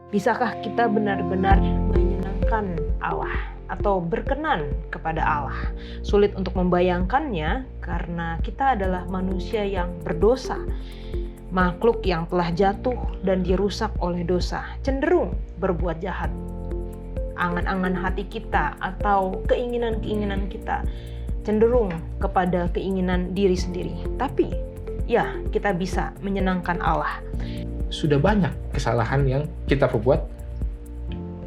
Bisakah kita benar-benar menyenangkan Allah atau berkenan kepada Allah? Sulit untuk membayangkannya karena kita adalah manusia yang berdosa, makhluk yang telah jatuh dan dirusak oleh dosa, cenderung berbuat jahat. Angan-angan hati kita atau keinginan-keinginan kita cenderung kepada keinginan diri sendiri. Tapi ya, kita bisa menyenangkan Allah. Sudah banyak kesalahan yang kita perbuat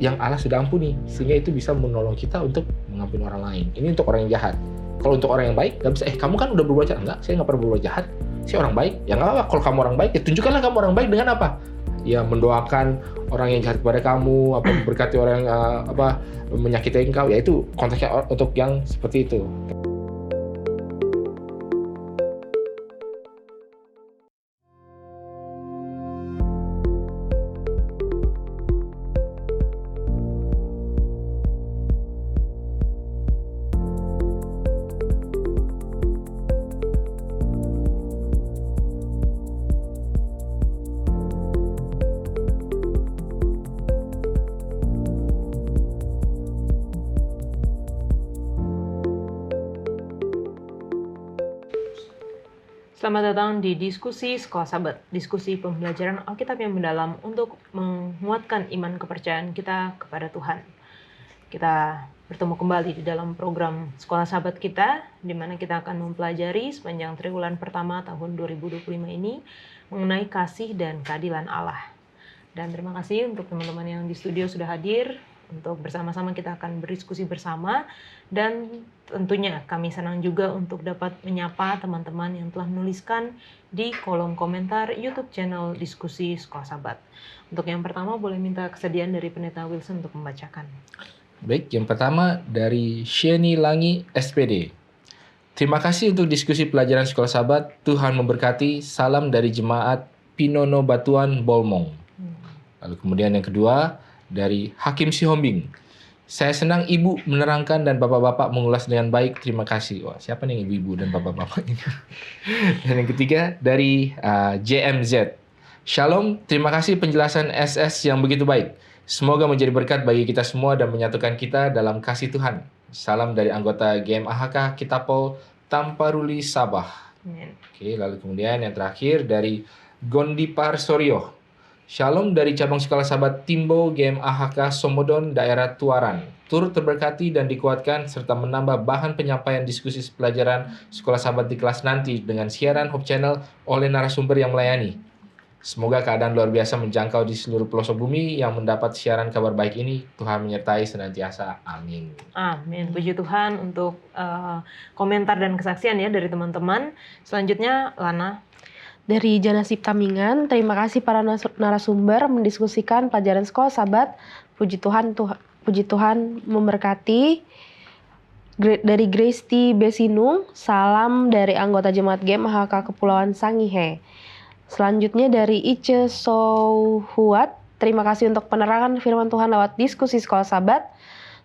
yang Allah sudah ampuni, sehingga itu bisa menolong kita untuk mengampuni orang lain. Ini untuk orang yang jahat. Kalau untuk orang yang baik, nggak bisa, kamu kan udah berbuat jahat. Enggak, saya nggak pernah berbuat jahat. Saya orang baik. Ya nggak apa-apa, kalau kamu orang baik, ya tunjukkanlah kamu orang baik dengan apa? Ya mendoakan orang yang jahat kepada kamu, apa berkati orang yang menyakiti engkau. Ya itu konteksnya untuk yang seperti itu. Selamat datang di diskusi Sekolah Sabat, diskusi pembelajaran Alkitab yang mendalam untuk menguatkan iman kepercayaan kita kepada Tuhan. Kita bertemu kembali di dalam program Sekolah Sabat kita, di mana kita akan mempelajari sepanjang triwulan pertama tahun 2025 ini mengenai kasih dan keadilan Allah. Dan terima kasih untuk teman-teman yang di studio sudah hadir, untuk bersama-sama kita akan berdiskusi bersama, dan tentunya kami senang juga untuk dapat menyapa teman-teman yang telah menuliskan di kolom komentar YouTube channel Diskusi Sekolah Sabat. Untuk yang pertama boleh minta kesediaan dari Pendeta Wilson untuk membacakan. Baik, yang pertama dari Sheni Langi SPD. Terima kasih untuk diskusi pelajaran Sekolah Sabat. Tuhan memberkati. Salam dari Jemaat Pinono Batuan Bolmong. Lalu kemudian yang kedua dari Hakim Sihombing. Saya senang Ibu menerangkan dan Bapak-Bapak mengulas dengan baik. Terima kasih. Wah, siapa nih Ibu-Ibu dan Bapak-Bapak ini? Dan yang ketiga dari JMZ. Shalom, terima kasih penjelasan SS yang begitu baik. Semoga menjadi berkat bagi kita semua dan menyatukan kita dalam kasih Tuhan. Salam dari anggota GMAHK Kitapol Tamparuli Sabah. Oke, lalu kemudian yang terakhir dari Gondipar Soryo. Shalom dari cabang Sekolah Sabat Timbo GMAHK Somodon daerah Tuaran. Turut terberkati dan dikuatkan serta menambah bahan penyampaian diskusi pelajaran Sekolah Sabat di kelas nanti dengan siaran Hope Channel oleh narasumber yang melayani. Semoga keadaan luar biasa menjangkau di seluruh pelosok bumi yang mendapat siaran kabar baik ini. Tuhan menyertai senantiasa. Amin. Amin. Puji Tuhan untuk komentar dan kesaksian ya dari teman-teman. Selanjutnya Lana. Dari Janasip Tamingan, terima kasih para narasumber mendiskusikan pelajaran Sekolah Sabat. Puji Tuhan memberkati. Dari Grace T. Besinung, salam dari anggota Jemaat GMAHK Kepulauan Sangihe. Selanjutnya dari Ice Sohuat, terima kasih untuk penerangan firman Tuhan lewat diskusi Sekolah Sabat.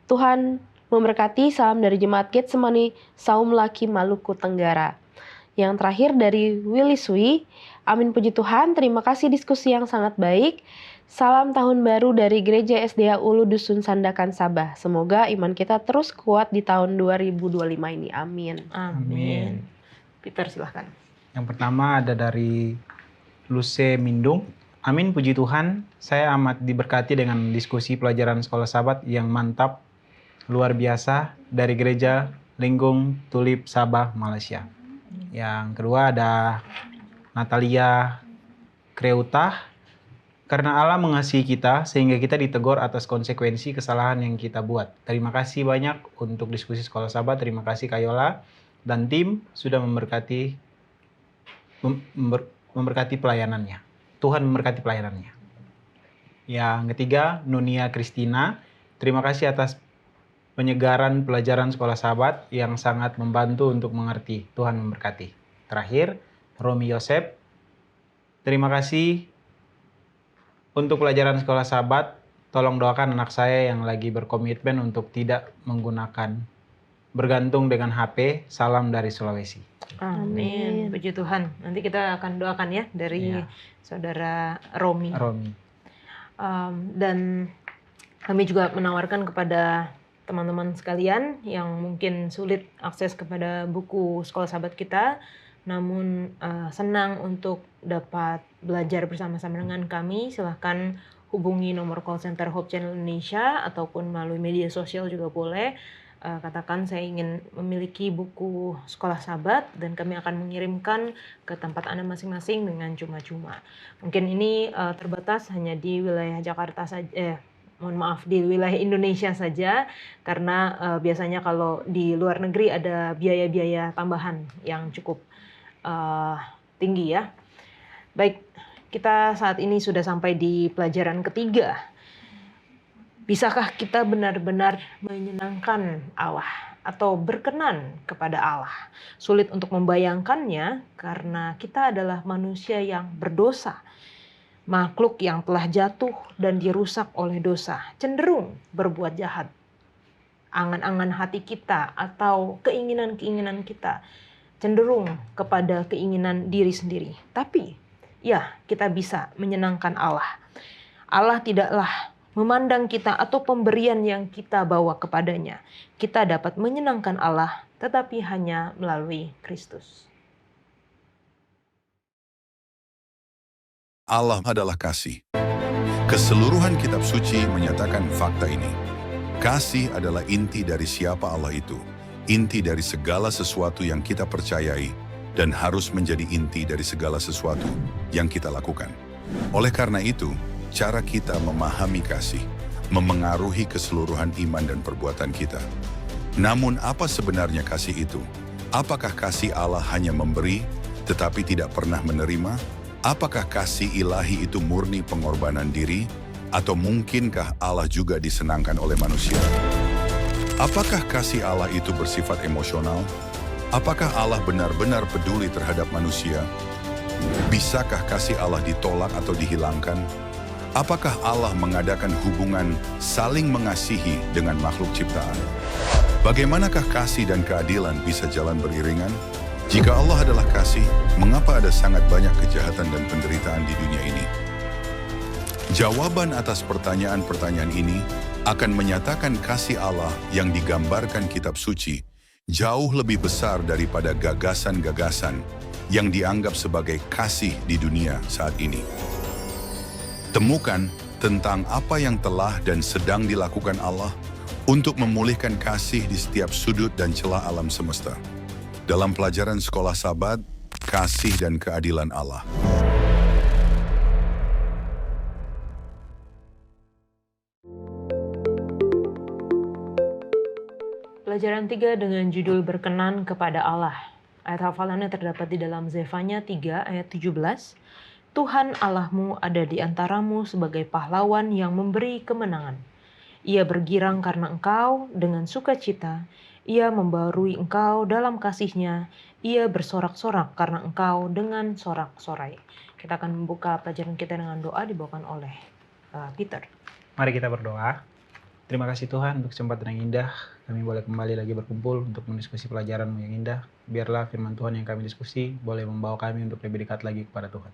Tuhan memberkati, salam dari Jemaat Getsemani Saum Laki Maluku Tenggara. Yang terakhir dari Willy Sui, amin puji Tuhan, terima kasih diskusi yang sangat baik. Salam tahun baru dari Gereja SDA Ulu Dusun Sandakan Sabah. Semoga iman kita terus kuat di tahun 2025 ini. Amin. Amin. Peter silahkan. Yang pertama ada dari Luce Mindung. Amin puji Tuhan, saya amat diberkati dengan diskusi pelajaran Sekolah Sabat yang mantap, luar biasa dari Gereja Linggung Tulip Sabah, Malaysia. Yang kedua ada Natalia Kreutah. Karena Allah mengasihi kita sehingga kita ditegur atas konsekuensi kesalahan yang kita buat. Terima kasih banyak untuk diskusi Sekolah Sabat. Terima kasih Kayola dan tim sudah memberkati pelayanannya. Tuhan memberkati pelayanannya. Yang ketiga Nunia Kristina. Terima kasih atas penyegaran pelajaran Sekolah Sabat yang sangat membantu untuk mengerti. Tuhan memberkati. Terakhir, Romi Yosep. Terima kasih untuk pelajaran Sekolah Sabat. Tolong doakan anak saya yang lagi berkomitmen untuk tidak bergantung dengan HP. Salam dari Sulawesi. Amin. Puji Tuhan. Nanti kita akan doakan ya dari saudara Romi. Dan kami juga menawarkan kepada teman-teman sekalian yang mungkin sulit akses kepada buku Sekolah Sahabat kita, namun senang untuk dapat belajar bersama-sama dengan kami, silahkan hubungi nomor call center Hope Channel Indonesia ataupun melalui media sosial juga boleh. Katakan saya ingin memiliki buku Sekolah Sahabat dan kami akan mengirimkan ke tempat Anda masing-masing dengan cuma-cuma. Mungkin ini terbatas hanya di wilayah Jakarta saja, mohon maaf, di wilayah Indonesia saja, karena biasanya kalau di luar negeri ada biaya-biaya tambahan yang cukup tinggi ya. Baik, kita saat ini sudah sampai di pelajaran ketiga. Bisakah kita benar-benar menyenangkan Allah atau berkenan kepada Allah? Sulit untuk membayangkannya karena kita adalah manusia yang berdosa. Makhluk yang telah jatuh dan dirusak oleh dosa, cenderung berbuat jahat. Angan-angan hati kita atau keinginan-keinginan kita cenderung kepada keinginan diri sendiri. Tapi ya, kita bisa menyenangkan Allah. Allah tidaklah memandang kita atau pemberian yang kita bawa kepadanya. Kita dapat menyenangkan Allah, tetapi hanya melalui Kristus. Allah adalah kasih. Keseluruhan kitab suci menyatakan fakta ini. Kasih adalah inti dari siapa Allah itu, inti dari segala sesuatu yang kita percayai, dan harus menjadi inti dari segala sesuatu yang kita lakukan. Oleh karena itu, cara kita memahami kasih memengaruhi keseluruhan iman dan perbuatan kita. Namun apa sebenarnya kasih itu? Apakah kasih Allah hanya memberi, tetapi tidak pernah menerima? Apakah kasih ilahi itu murni pengorbanan diri? Atau mungkinkah Allah juga disenangkan oleh manusia? Apakah kasih Allah itu bersifat emosional? Apakah Allah benar-benar peduli terhadap manusia? Bisakah kasih Allah ditolak atau dihilangkan? Apakah Allah mengadakan hubungan saling mengasihi dengan makhluk ciptaan? Bagaimanakah kasih dan keadilan bisa jalan beriringan? Jika Allah adalah kasih, mengapa ada sangat banyak kejahatan dan penderitaan di dunia ini? Jawaban atas pertanyaan-pertanyaan ini akan menyatakan kasih Allah yang digambarkan kitab suci jauh lebih besar daripada gagasan-gagasan yang dianggap sebagai kasih di dunia saat ini. Temukan tentang apa yang telah dan sedang dilakukan Allah untuk memulihkan kasih di setiap sudut dan celah alam semesta. Dalam pelajaran Sekolah Sahabat, Kasih dan Keadilan Allah. Pelajaran 3 dengan judul Berkenan kepada Allah. Ayat hafalannya terdapat di dalam Zefanya 3 ayat 17. Tuhan Allahmu ada di antaramu sebagai pahlawan yang memberi kemenangan. Ia bergirang karena engkau dengan sukacita. Ia membarui engkau dalam kasih-Nya. Ia bersorak-sorak karena engkau dengan sorak-sorai. Kita akan membuka pelajaran kita dengan doa dibawakan oleh Peter. Mari kita berdoa. Terima kasih Tuhan untuk kesempatan yang indah. Kami boleh kembali lagi berkumpul untuk mendiskusi pelajaran-Mu yang indah. Biarlah firman Tuhan yang kami diskusi boleh membawa kami untuk lebih dekat lagi kepada Tuhan.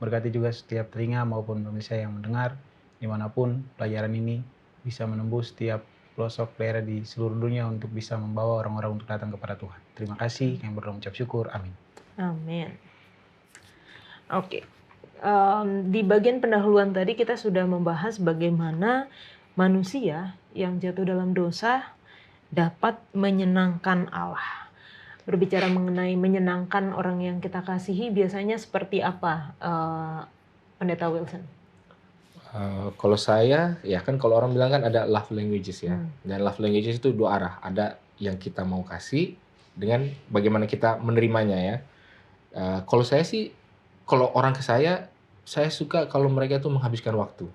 Berkati juga setiap telinga maupun pemirsa yang mendengar, dimanapun pelajaran ini bisa menembus setiap pelosok daerah di seluruh dunia untuk bisa membawa orang-orang untuk datang kepada Tuhan. Terima kasih, kami berdoa mengucap syukur. Amin. Amin. Oke. Di bagian pendahuluan tadi kita sudah membahas bagaimana manusia yang jatuh dalam dosa dapat menyenangkan Allah. Berbicara mengenai menyenangkan orang yang kita kasihi, biasanya seperti apa, Pendeta Wilson? Kalau saya, ya kan kalau orang bilang kan ada love languages ya. Dan love languages itu dua arah. Ada yang kita mau kasih dengan bagaimana kita menerimanya ya. Kalau saya sih, kalau orang ke saya suka kalau mereka itu menghabiskan waktu.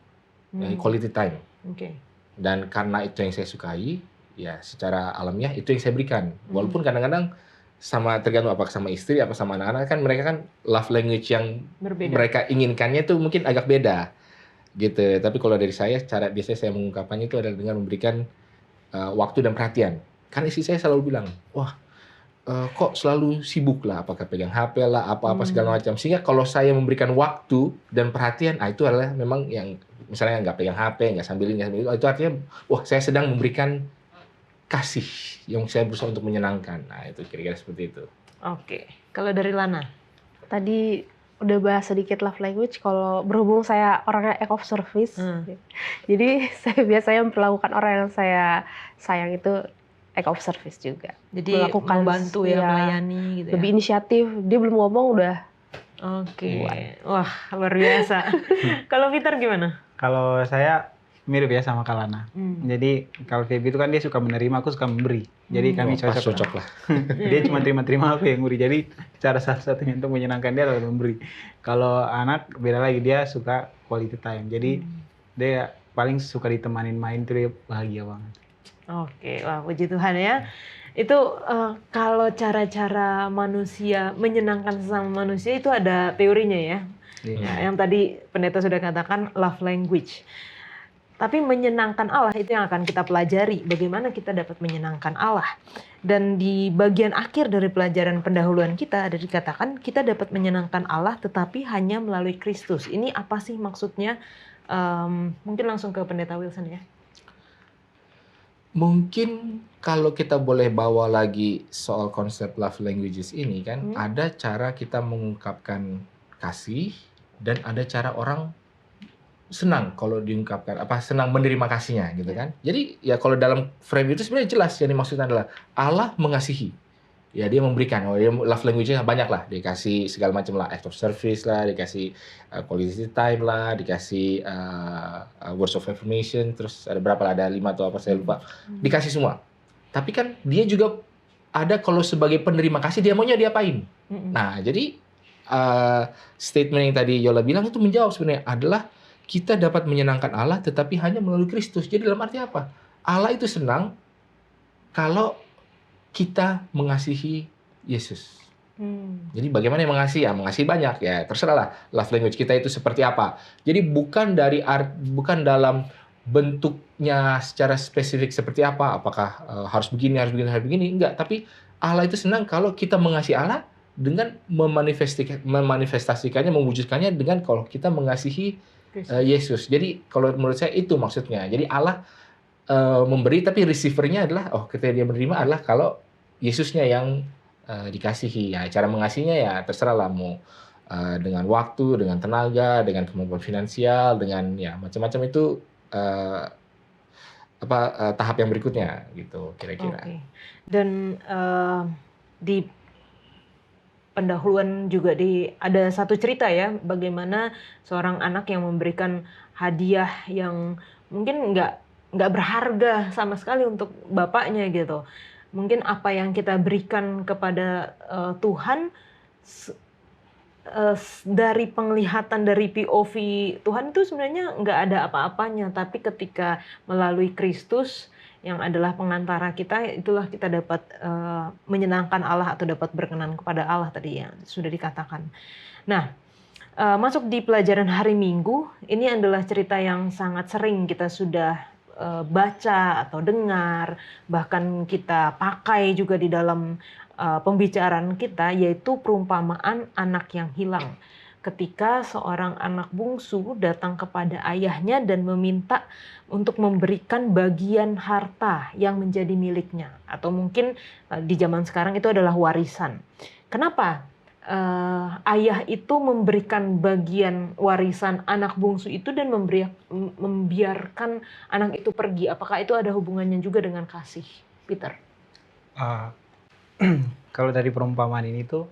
Quality time. Okay. Dan karena itu yang saya sukai, ya secara alamiah itu yang saya berikan. Walaupun kadang-kadang sama tergantung apakah sama istri apa sama anak-anak, kan mereka kan love language yang Berbeda. mereka inginkannya itu mungkin agak beda gitu. Tapi kalau dari saya, cara biasanya saya mengungkapkannya itu adalah dengan memberikan waktu dan perhatian. Kan istri saya selalu bilang, wah kok selalu sibuk lah, apakah pegang HP lah, apa-apa segala Hmm. macam. Sehingga kalau saya memberikan waktu dan perhatian, itu adalah memang yang misalnya nggak pegang HP, nggak sambil ini, nggak sambil itu artinya, wah saya sedang memberikan kasih yang saya berusaha untuk menyenangkan. Nah itu kira-kira seperti itu. Oke. Kalau dari Lana? Tadi udah bahas sedikit love language. Kalau berhubung saya orangnya act of service, jadi saya biasanya memperlakukan orang yang saya sayang itu act of service juga. Jadi Melakukan, membantu ya, ya, melayani gitu ya. Lebih inisiatif. Dia belum ngomong udah. Oke. Wah, luar biasa. Kalau Peter gimana? Kalau saya mirip ya sama Kalana. Jadi kalau Feby itu kan dia suka menerima, aku suka memberi. Jadi kami Pas cocok. cocok lah. Dia cuma terima-terima, aku yang memberi. Jadi cara salah satunya untuk menyenangkan dia adalah memberi. Kalau anak beda lagi, dia suka quality time. Jadi dia paling suka ditemanin main, tuh dia bahagia banget. Oke, wah puji Tuhan ya. Itu kalau cara-cara manusia menyenangkan sesama manusia itu ada teorinya ya. Ya, yang tadi pendeta sudah katakan love language. Tapi menyenangkan Allah itu yang akan kita pelajari. Bagaimana kita dapat menyenangkan Allah. Dan di bagian akhir dari pelajaran pendahuluan kita ada dikatakan kita dapat menyenangkan Allah tetapi hanya melalui Kristus. Ini apa sih maksudnya? Mungkin langsung ke pendeta Wilson ya. Mungkin kalau kita boleh bawa lagi soal konsep love languages ini kan, ada cara kita mengungkapkan kasih dan ada cara orang senang kalau diungkapkan, senang menerima kasihnya gitu kan. Jadi ya kalau dalam frame itu sebenarnya jelas yang dimaksudnya adalah Allah mengasihi. Ya dia memberikan, dia love language-nya banyak lah, dikasih segala macam lah, act of service lah, dikasih quality time lah, dikasih words of affirmation, terus ada berapa lah, ada 5 atau apa saya lupa, dikasih semua. Tapi kan dia juga ada kalau sebagai penerima kasih dia maunya diapain. Nah jadi statement yang tadi Yola bilang itu menjawab sebenarnya adalah kita dapat menyenangkan Allah tetapi hanya melalui Kristus. Jadi dalam arti apa? Allah itu senang kalau kita mengasihi Yesus. Jadi bagaimana yang mengasihi? Ya mengasihi banyak ya, terserahlah love language kita itu seperti apa. Jadi bukan dalam bentuknya secara spesifik seperti apa, apakah harus begini, harus begini, enggak. Tapi Allah itu senang kalau kita mengasihi Allah dengan memanifestasikannya, mewujudkannya dengan kalau kita mengasihi Yesus. Jadi kalau menurut saya itu maksudnya. Jadi Allah memberi tapi receiver-nya adalah ketika dia menerima adalah kalau Yesusnya yang dikasihi. Ya, cara mengasihinya ya terserah lah mau dengan waktu, dengan tenaga, dengan kemampuan finansial, dengan ya macam-macam itu tahap yang berikutnya gitu kira-kira. Oke. Dan di pendahuluan juga ada satu cerita ya bagaimana seorang anak yang memberikan hadiah yang mungkin nggak berharga sama sekali untuk bapaknya gitu. Mungkin apa yang kita berikan kepada Tuhan dari penglihatan dari POV Tuhan itu sebenarnya nggak ada apa-apanya, tapi ketika melalui Kristus yang adalah pengantara kita, itulah kita dapat menyenangkan Allah atau dapat berkenan kepada Allah tadi yang sudah dikatakan. Nah, masuk di pelajaran hari Minggu, ini adalah cerita yang sangat sering kita sudah baca atau dengar, bahkan kita pakai juga di dalam pembicaraan kita, yaitu perumpamaan anak yang hilang. Ketika seorang anak bungsu datang kepada ayahnya dan meminta untuk memberikan bagian harta yang menjadi miliknya, atau mungkin di zaman sekarang itu adalah warisan. Kenapa ayah itu memberikan bagian warisan anak bungsu itu dan membiarkan anak itu pergi? Apakah itu ada hubungannya juga dengan kasih, Peter? Kalau dari perumpamaan ini tuh,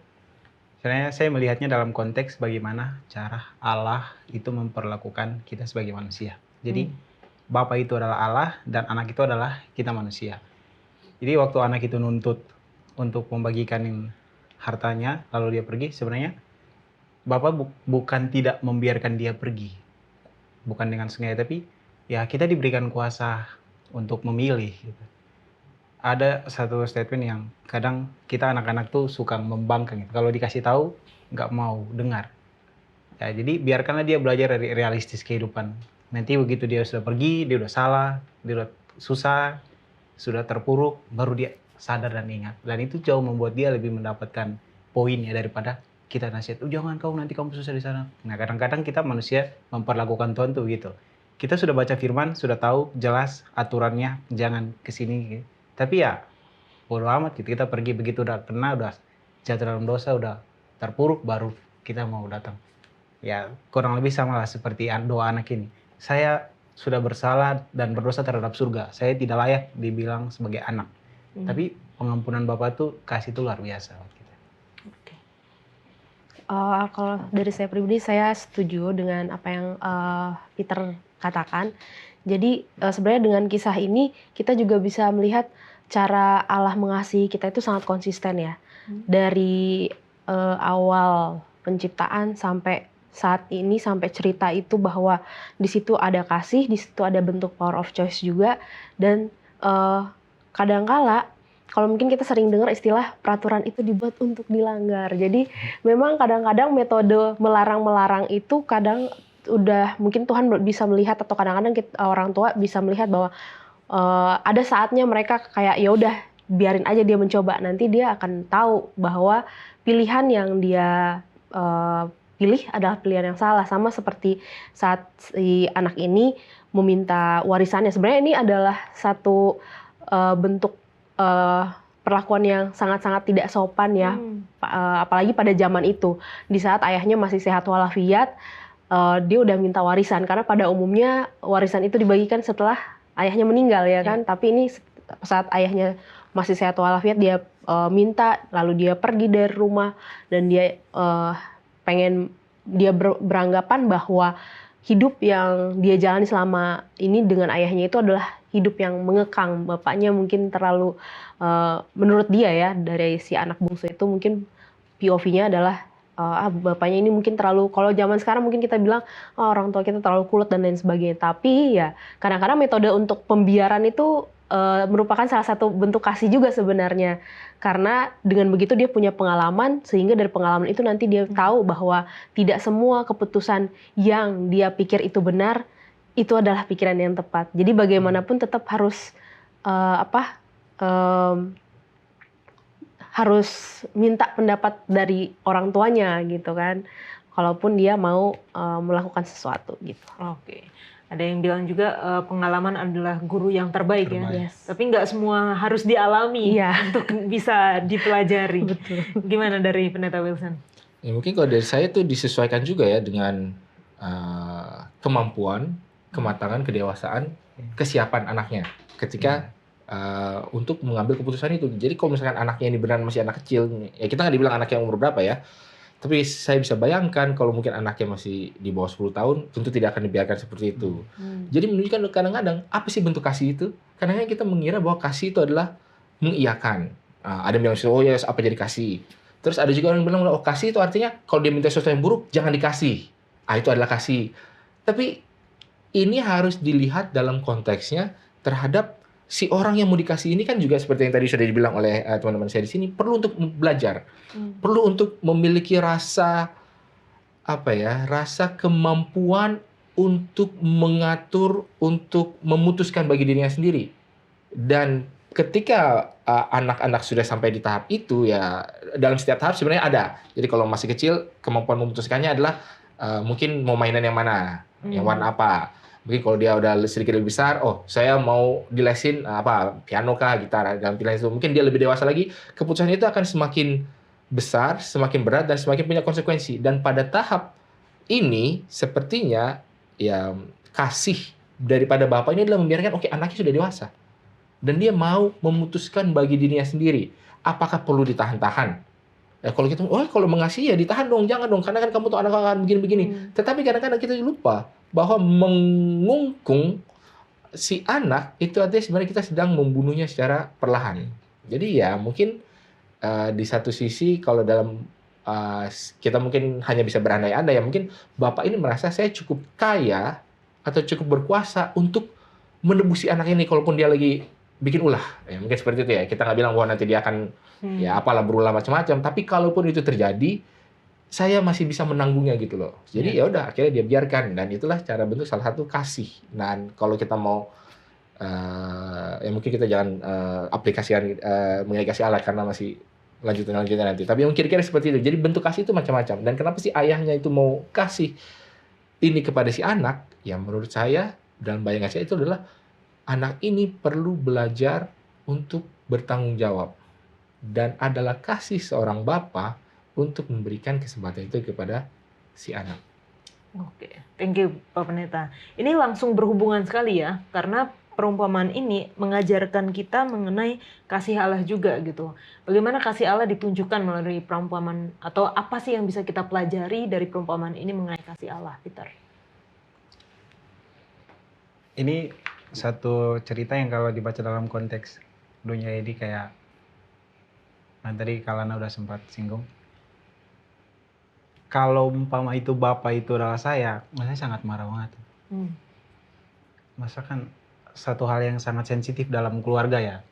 sebenarnya saya melihatnya dalam konteks bagaimana cara Allah itu memperlakukan kita sebagai manusia. Jadi Bapa itu adalah Allah dan anak itu adalah kita manusia. Jadi waktu anak itu nuntut untuk membagikan hartanya lalu dia pergi, sebenarnya Bapa bukan tidak membiarkan dia pergi, bukan dengan sengaja, tapi ya kita diberikan kuasa untuk memilih gitu. Ada satu statement yang kadang kita anak-anak tuh suka membangkang gitu. Kalau dikasih tahu nggak mau dengar ya, jadi biarkanlah dia belajar dari realistis kehidupan. Nanti begitu dia sudah pergi, dia udah salah, dia udah susah, sudah terpuruk, baru dia sadar dan ingat. Dan itu jauh membuat dia lebih mendapatkan poin ya daripada kita nasihat, jangan kau nanti kamu susah di sana. Nah kadang-kadang kita manusia memperlakukan Tuhan tuh gitu. Kita sudah baca firman, sudah tahu jelas aturannya, jangan kesini. Tapi ya bodo amat gitu. Kita pergi begitu udah kena, udah jatuh dalam dosa, udah terpuruk, baru kita mau datang. Ya kurang lebih sama lah seperti doa anak ini. Saya sudah bersalah dan berdosa terhadap surga. Saya tidak layak dibilang sebagai anak. Tapi pengampunan Bapa tuh kasih itu luar biasa. Oke. Kalau dari saya pribadi, saya setuju dengan apa yang Peter katakan. Jadi sebenarnya dengan kisah ini kita juga bisa melihat cara Allah mengasihi kita itu sangat konsisten ya. Dari awal penciptaan sampai saat ini, sampai cerita itu, bahwa di situ ada kasih, di situ ada bentuk power of choice juga. Dan kadangkala kalau mungkin kita sering dengar istilah peraturan itu dibuat untuk dilanggar. Jadi memang kadang-kadang metode melarang-melarang itu kadang udah mungkin Tuhan bisa melihat, atau kadang-kadang orang tua bisa melihat bahwa ada saatnya mereka kayak ya udah biarin aja dia mencoba, nanti dia akan tahu bahwa pilihan yang dia pilih adalah pilihan yang salah. Sama seperti saat si anak ini meminta warisannya. Sebenarnya ini adalah satu bentuk perlakuan yang sangat-sangat tidak sopan ya, apalagi pada zaman itu, di saat ayahnya masih sehat walafiat, dia udah minta warisan, karena pada umumnya warisan itu dibagikan setelah ayahnya meninggal ya kan. Tapi ini saat ayahnya masih sehat walafiat, dia minta, lalu dia pergi dari rumah, dan dia beranggapan bahwa hidup yang dia jalani selama ini dengan ayahnya itu adalah hidup yang mengekang. Bapaknya mungkin terlalu, menurut dia ya, dari si anak bungsu itu mungkin POV-nya adalah bapaknya ini mungkin terlalu, kalau zaman sekarang mungkin kita bilang orang tua kita terlalu kulot dan lain sebagainya. Tapi ya kadang-kadang metode untuk pembiaran itu merupakan salah satu bentuk kasih juga sebenarnya. Karena dengan begitu dia punya pengalaman, sehingga dari pengalaman itu nanti dia tahu bahwa tidak semua keputusan yang dia pikir itu benar, itu adalah pikiran yang tepat. Jadi bagaimanapun tetap harus harus minta pendapat dari orang tuanya gitu kan, kalaupun dia mau melakukan sesuatu gitu. Oke. Ada yang bilang juga pengalaman adalah guru yang terbaik. Ya. Yes. Tapi nggak semua harus dialami untuk bisa dipelajari. Betul. Gimana dari Pendeta Wilson? Ya, mungkin kalau dari saya tuh disesuaikan juga ya dengan kemampuan, kematangan, kedewasaan, kesiapan anaknya ketika untuk mengambil keputusan itu. Jadi kalau misalkan anaknya ini benar masih anak kecil, ya kita nggak dibilang anak yang umur berapa ya, tapi saya bisa bayangkan kalau mungkin anaknya masih di bawah 10 tahun, tentu tidak akan dibiarkan seperti itu. Jadi menunjukkan kadang-kadang apa sih bentuk kasih itu? Kadang-kadang kita mengira bahwa kasih itu adalah mengiyakan. Ada yang bilang, oh ya apa jadi kasih? Terus ada juga orang yang bilang, oh kasih itu artinya kalau dia minta sesuatu yang buruk, jangan dikasih. Itu adalah kasih. Tapi ini harus dilihat dalam konteksnya terhadap si orang yang mau dikasih ini kan juga seperti yang tadi sudah dibilang oleh teman-teman saya di sini, perlu untuk belajar, perlu untuk memiliki rasa rasa kemampuan untuk mengatur, untuk memutuskan bagi dirinya sendiri. Dan ketika anak-anak sudah sampai di tahap itu ya, dalam setiap tahap sebenarnya ada. Jadi kalau masih kecil, kemampuan memutuskannya adalah mungkin mau mainan yang mana, yang warna apa. Mungkin kalau dia udah sedikit lebih besar, oh saya mau dilesin piano kah, gitar, dalam pilihan itu. Mungkin dia lebih dewasa lagi, keputusan itu akan semakin besar, semakin berat, dan semakin punya konsekuensi. Dan pada tahap ini, sepertinya ya kasih daripada bapak ini adalah membiarkan, oke, anaknya sudah dewasa. Dan dia mau memutuskan bagi dirinya sendiri. Apakah perlu ditahan-tahan? Kalau kita, kalau mengasihi ya ditahan dong, jangan dong, karena kan kamu tuh anak akan begini-begini. Tetapi kadang-kadang kita lupa bahwa mengungkung si anak itu artinya sebenarnya kita sedang membunuhnya secara perlahan. Jadi ya mungkin di satu sisi kalau dalam kita mungkin hanya bisa berandai-andai ya, mungkin bapak ini merasa saya cukup kaya atau cukup berkuasa untuk menebusi anak ini kalaupun dia lagi bikin ulah. Ya, mungkin seperti itu ya. Kita nggak bilang bahwa nanti dia akan ya apalah berulah macam-macam. Tapi kalaupun itu terjadi, saya masih bisa menanggungnya gitu loh. Jadi ya udah akhirnya dia biarkan, dan itulah cara bentuk salah satu kasih. Dan kalau kita mau ya mungkin kita jangan aplikasikan mengenai kasih Allah karena masih lanjutan nanti. Tapi yang kira-kira seperti itu. Jadi bentuk kasih itu macam-macam. Dan kenapa sih ayahnya itu mau kasih ini kepada si anak? Ya menurut saya, dalam bayangan saya itu adalah anak ini perlu belajar untuk bertanggung jawab. Dan adalah kasih seorang bapa untuk memberikan kesempatan itu kepada si anak. Oke, thank you Pak Pendeta. Ini langsung berhubungan sekali ya, karena perumpamaan ini mengajarkan kita mengenai kasih Allah juga gitu. Bagaimana kasih Allah ditunjukkan melalui perumpamaan, atau apa sih yang bisa kita pelajari dari perumpamaan ini mengenai kasih Allah, Peter? Ini satu cerita yang kalau dibaca dalam konteks dunia ini kayak, nah tadi Kalana udah sempat singgung. Kalau umpama itu bapak itu adalah saya sangat marah banget. Masa kan satu hal yang sangat sensitif dalam keluarga ya.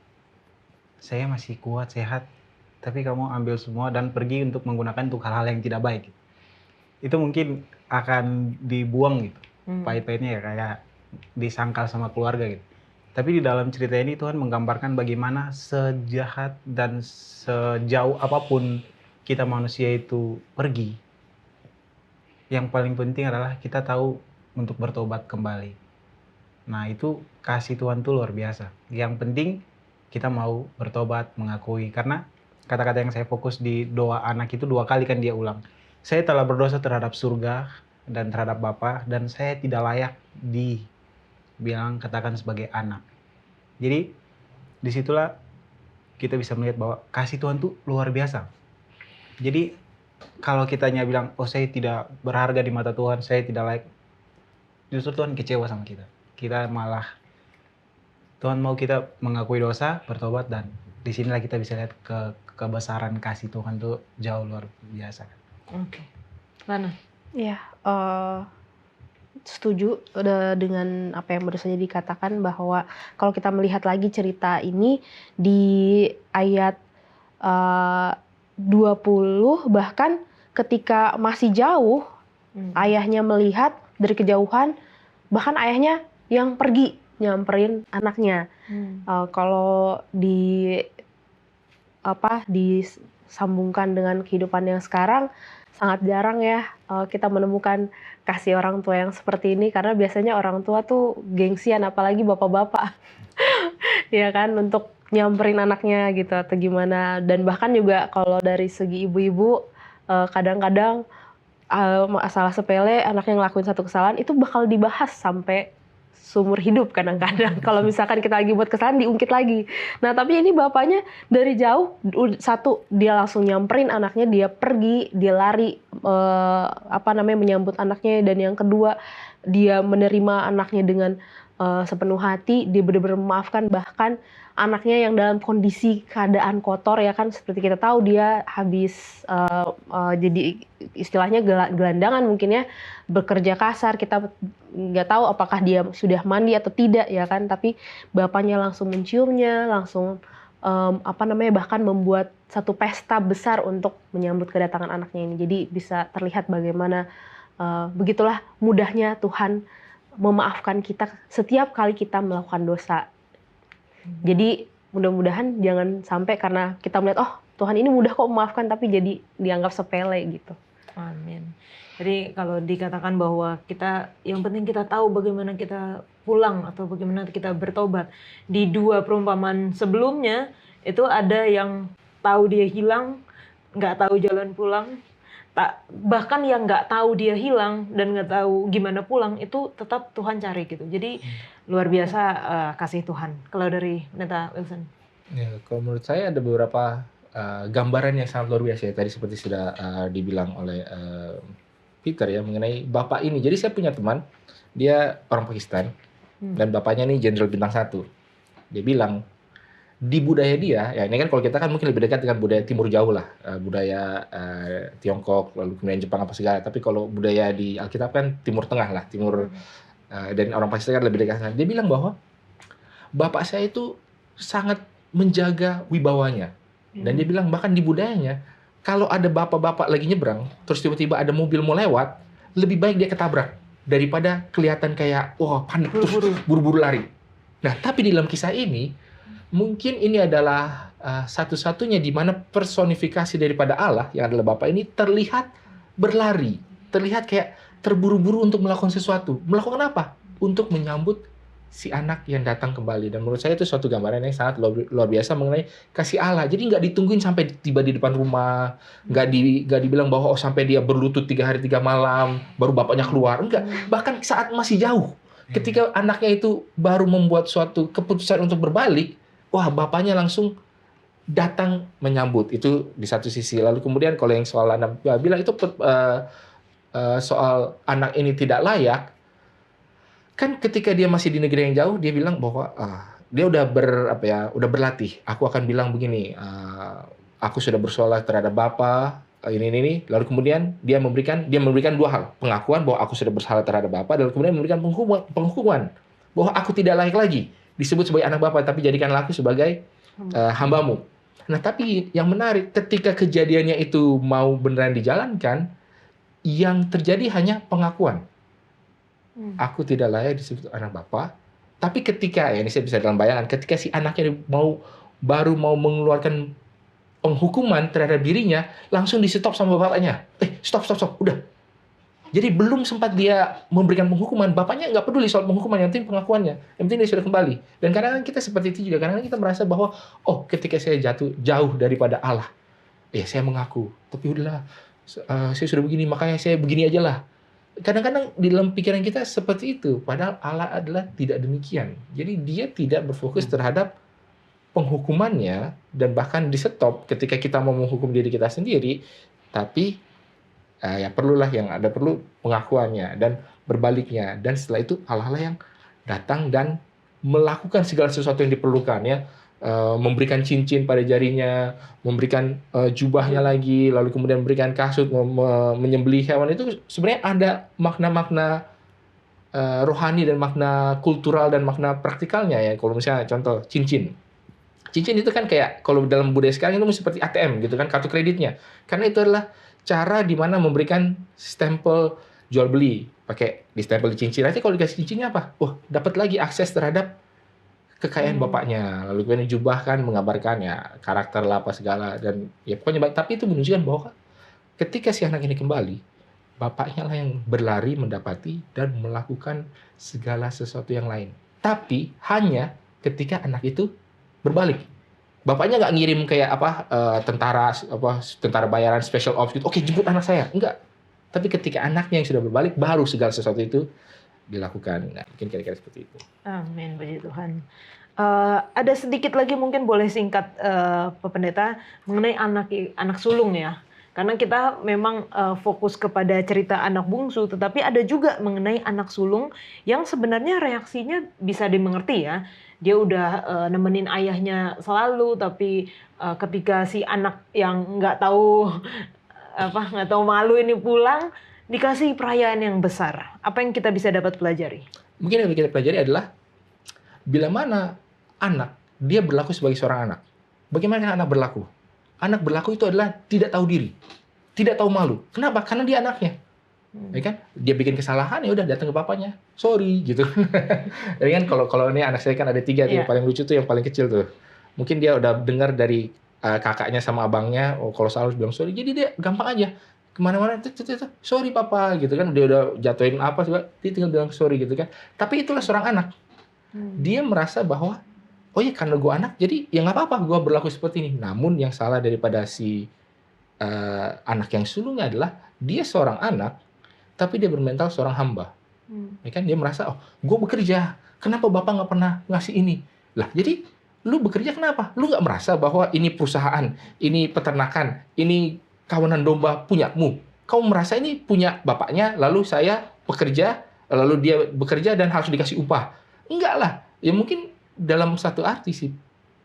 Saya masih kuat, sehat, tapi kamu ambil semua dan pergi untuk menggunakan untuk hal-hal yang tidak baik. Itu mungkin akan dibuang gitu. Pahit-pahitnya ya kayak disangkal sama keluarga gitu. Tapi di dalam cerita ini Tuhan menggambarkan bagaimana sejahat dan sejauh apapun kita manusia itu pergi, yang paling penting adalah kita tahu untuk bertobat kembali. Nah itu kasih Tuhan itu luar biasa. Yang penting kita mau bertobat, mengakui. Karena kata-kata yang saya fokus di doa anak itu 2 kali kan dia ulang. Saya telah berdosa terhadap surga dan terhadap Bapa, dan saya tidak layak dibilang katakan sebagai anak. Jadi disitulah kita bisa melihat bahwa kasih Tuhan itu luar biasa. Jadi kalau kitanya bilang, oh saya tidak berharga di mata Tuhan, saya tidak layak, justru Tuhan kecewa sama kita. Kita malah, Tuhan mau kita mengakui dosa, bertobat, dan disinilah kita bisa lihat kebesaran kasih Tuhan itu jauh luar biasa. Oke. Lana? Ya, setuju dengan apa yang baru saja dikatakan, bahwa kalau kita melihat lagi cerita ini di ayat 20, bahkan ketika masih jauh, ayahnya melihat dari kejauhan, bahkan ayahnya yang pergi nyamperin anaknya. Kalau disambungkan dengan kehidupan yang sekarang, sangat jarang ya kita menemukan kasih orang tua yang seperti ini, karena biasanya orang tua tuh gengsian, apalagi bapak-bapak ya kan, untuk nyamperin anaknya gitu atau gimana. Dan bahkan juga kalau dari segi ibu-ibu, kadang-kadang masalah sepele, anaknya ngelakuin satu kesalahan itu bakal dibahas sampai seumur hidup kadang-kadang. Kalau misalkan kita lagi buat kesalahan, diungkit lagi. Nah tapi ini bapaknya dari jauh, satu dia langsung nyamperin anaknya, dia pergi, dia lari menyambut anaknya. Dan yang kedua, dia menerima anaknya dengan sepenuh hati, dia benar-benar memaafkan. Bahkan anaknya yang dalam kondisi keadaan kotor ya kan, seperti kita tahu dia habis jadi istilahnya gelandangan mungkin ya, bekerja kasar, kita nggak tahu apakah dia sudah mandi atau tidak ya kan, tapi bapaknya langsung menciumnya, langsung bahkan membuat satu pesta besar untuk menyambut kedatangan anaknya ini. Jadi bisa terlihat bagaimana begitulah mudahnya Tuhan memaafkan kita setiap kali kita melakukan dosa. Jadi mudah-mudahan jangan sampai karena kita melihat, oh Tuhan ini mudah kok memaafkan, tapi jadi dianggap sepele gitu. Amin. Jadi kalau dikatakan bahwa yang penting kita tahu bagaimana kita pulang atau bagaimana kita bertobat. Di 2 perumpamaan sebelumnya itu ada yang tahu dia hilang, nggak tahu jalan pulang. Bahkan yang nggak tahu dia hilang dan nggak tahu gimana pulang itu tetap Tuhan cari gitu. Jadi luar biasa kasih Tuhan. Kalau dari Pendeta Wilson? Ya, kalau menurut saya ada beberapa gambaran yang sangat luar biasa ya. Tadi seperti sudah dibilang oleh Peter ya mengenai bapak ini. Jadi saya punya teman, dia orang Pakistan dan bapaknya nih Jenderal Bintang 1. Dia bilang di budaya dia, ya ini kan kalau kita kan mungkin lebih dekat dengan budaya Timur Jauh lah, budaya Tiongkok, lalu kemudian Jepang apa segala. Tapi kalau budaya di Alkitab kan Timur Tengah lah, dan orang Pakistan kan lebih dekat. Dia bilang bahwa bapak saya itu sangat menjaga wibawanya, dan dia bilang bahkan di budayanya kalau ada bapak-bapak lagi nyebrang, terus tiba-tiba ada mobil mau lewat, lebih baik dia ketabrak daripada kelihatan kayak wah panik terus buru-buru lari. Nah, tapi di dalam kisah ini, mungkin ini adalah satu-satunya di mana personifikasi daripada Allah, yang adalah Bapa ini, terlihat berlari. Terlihat kayak terburu-buru untuk melakukan sesuatu. Melakukan apa? Untuk menyambut si anak yang datang kembali. Dan menurut saya itu suatu gambaran yang sangat luar biasa mengenai kasih Allah. Jadi nggak ditungguin sampai tiba di depan rumah, nggak dibilang bahwa sampai dia berlutut 3 hari 3 malam, baru bapaknya keluar. Enggak. Bahkan saat masih jauh, ketika anaknya itu baru membuat suatu keputusan untuk berbalik, wah bapaknya langsung datang menyambut. Itu di satu sisi. Lalu kemudian kalau yang soal Anda bilang itu soal anak ini tidak layak, kan ketika dia masih di negeri yang jauh, dia bilang bahwa dia udah udah berlatih. Aku akan bilang begini, aku sudah bersolat terhadap Bapa, ini. Lalu kemudian dia memberikan 2 hal, pengakuan bahwa aku sudah bersalah terhadap Bapa, dan kemudian memberikan penghukuman bahwa aku tidak layak lagi disebut sebagai anak Bapa, tapi jadikanlah aku sebagai hambamu. Nah, tapi yang menarik, ketika kejadiannya itu mau beneran dijalankan, yang terjadi hanya pengakuan. Aku tidak layak disebut anak Bapa. Tapi ketika, ini saya bisa dalam bayangan, ketika si anaknya baru mau mengeluarkan penghukuman terhadap dirinya, langsung di-stop sama bapaknya. Stop, udah. Jadi belum sempat dia memberikan penghukuman, bapaknya nggak peduli soal penghukuman, yang penting pengakuannya, yang penting dia sudah kembali. Dan kadang-kadang kita seperti itu juga, kadang-kadang kita merasa bahwa, ketika saya jauh daripada Allah, saya mengaku, tapi udahlah, saya sudah begini, makanya saya begini aja lah. Kadang-kadang di dalam pikiran kita seperti itu, padahal Allah adalah tidak demikian. Jadi dia tidak berfokus terhadap penghukumannya, dan bahkan di-stop ketika kita mau menghukum diri kita sendiri, tapi perlu pengakuannya dan berbaliknya. Dan setelah itu Allah lah yang datang dan melakukan segala sesuatu yang diperlukan, ya. Memberikan cincin pada jarinya, memberikan jubahnya lagi, lalu kemudian memberikan kasut, menyembelih hewan. Itu sebenarnya ada makna-makna rohani dan makna kultural dan makna praktikalnya, ya. Kalau misalnya contoh cincin itu kan kayak kalau dalam budaya sekarang itu seperti ATM gitu kan, kartu kreditnya, karena itu adalah cara di mana memberikan stempel jual beli, pakai di stempel di cincin. Nanti kalau dikasih cincinnya apa? Dapat lagi akses terhadap kekayaan bapaknya. Lalu kemudian jubah kan mengabarkan ya karakter lah apa segala, dan ya pokoknya baik. Tapi itu menunjukkan bahwa ketika si anak ini kembali, bapaknya lah yang berlari mendapati dan melakukan segala sesuatu yang lain. Tapi hanya ketika anak itu berbalik. Bapaknya nggak ngirim kayak tentara bayaran special ops gitu. Oke, jemput anak saya. Enggak. Tapi ketika anaknya yang sudah berbalik, baru segala sesuatu itu dilakukan. Nah, mungkin kira-kira seperti itu. Amin, puji Tuhan. Ada sedikit lagi mungkin boleh singkat, Pak Pendeta, mengenai anak sulung, ya. Karena kita memang fokus kepada cerita anak bungsu, tetapi ada juga mengenai anak sulung yang sebenarnya reaksinya bisa dimengerti, ya. Dia udah nemenin ayahnya selalu, tapi ketika si anak yang nggak tahu malu ini pulang, dikasih perayaan yang besar. Apa yang kita bisa dapat pelajari? Mungkin yang kita pelajari adalah bila mana anak dia berlaku sebagai seorang anak. Bagaimana anak berlaku? Anak berlaku itu adalah tidak tahu diri, tidak tahu malu. Kenapa? Karena dia anaknya. Ya kan? Dia bikin kesalahan, ya udah datang ke bapaknya, sorry gitu. Jadi kan kalau ini anak saya kan ada 3 tuh, yang paling lucu tuh yang paling kecil tuh. Mungkin dia udah dengar dari kakaknya sama abangnya, kalau salah harus bilang sorry. Jadi dia gampang aja kemana-mana, sorry papa gitu kan. Dia udah jatuhin apa sih, dia tinggal bilang sorry gitu kan. Tapi itulah seorang anak. Dia merasa bahwa karena gue anak, jadi ya nggak apa-apa gue berlaku seperti ini. Namun yang salah daripada si anak yang sulungnya adalah dia seorang anak, tapi dia bermental seorang hamba. Ya kan? Dia merasa, gue bekerja, kenapa bapak nggak pernah ngasih ini? Lah, jadi lu bekerja kenapa? Lu nggak merasa bahwa ini perusahaan, ini peternakan, ini kawanan domba punyamu? Kamu merasa ini punya bapaknya, lalu saya bekerja, lalu dia bekerja dan harus dikasih upah? Enggak lah. Ya mungkin dalam satu arti sih,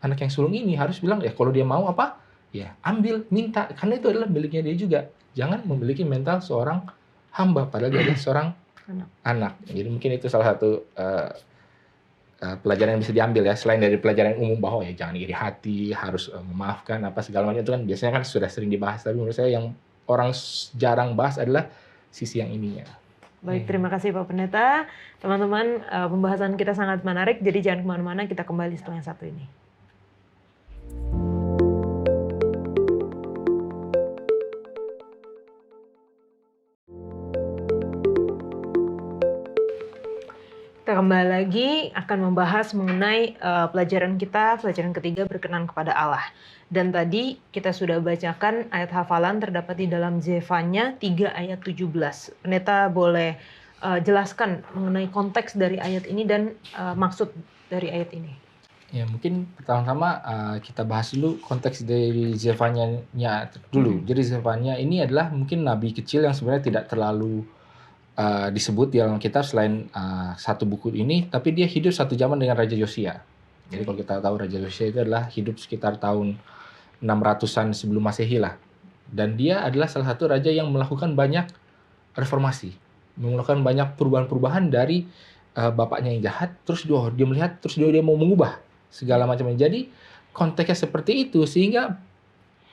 anak yang sulung ini harus bilang, ya kalau dia mau apa, ya ambil, minta. Karena itu adalah miliknya dia juga. Jangan memiliki mental seorang hamba, padahal dia adalah seorang anak. Jadi mungkin itu salah satu pelajaran yang bisa diambil, ya, selain dari pelajaran umum bahwa ya jangan iri hati, harus memaafkan apa segala macam, itu kan biasanya kan sudah sering dibahas. Tapi menurut saya yang orang jarang bahas adalah sisi yang ininya. Baik, terima kasih Pak Pendeta. Teman-teman, pembahasan kita sangat menarik, jadi jangan kemana-mana, kita kembali setelah yang satu ini. Kita kembali lagi akan membahas mengenai pelajaran ketiga berkenan kepada Allah. Dan tadi kita sudah bacakan ayat hafalan terdapat di dalam Zefanya 3 ayat 17. Pendeta boleh jelaskan mengenai konteks dari ayat ini dan maksud dari ayat ini. Ya, mungkin pertama-tama kita bahas dulu konteks dari Zefanya-nya dulu. Jadi Zefanya ini adalah mungkin nabi kecil yang sebenarnya tidak terlalu disebut di dalam kitab selain satu buku ini, tapi dia hidup satu zaman dengan Raja Yosia. Jadi kalau kita tahu Raja Yosia itu adalah hidup sekitar tahun 600-an sebelum Masehi lah. Dan dia adalah salah satu raja yang melakukan banyak reformasi, melakukan banyak perubahan-perubahan dari bapaknya yang jahat, terus dia melihat, terus dia mau mengubah segala macamnya. Jadi konteksnya seperti itu, sehingga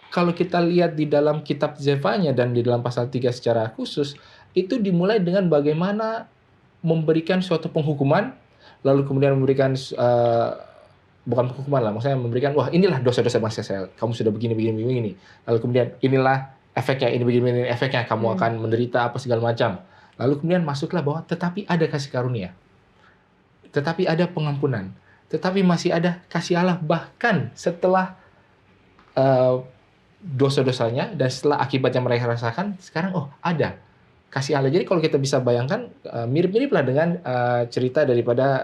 kalau kita lihat di dalam kitab Zefanya dan di dalam pasal 3 secara khusus, itu dimulai dengan bagaimana memberikan suatu penghukuman, lalu kemudian memberikan bukan penghukuman lah, maksudnya memberikan, wah inilah dosa-dosa bangsa Israel, kamu sudah begini, lalu kemudian inilah efeknya, ini begini efeknya, kamu akan menderita apa segala macam. Lalu kemudian masuklah bahwa tetapi ada kasih karunia, tetapi ada pengampunan, tetapi masih ada kasih Allah bahkan setelah dosa-dosanya dan setelah akibat yang mereka rasakan, sekarang ada kasih Allah. Jadi kalau kita bisa bayangkan mirip-mirip lah dengan cerita daripada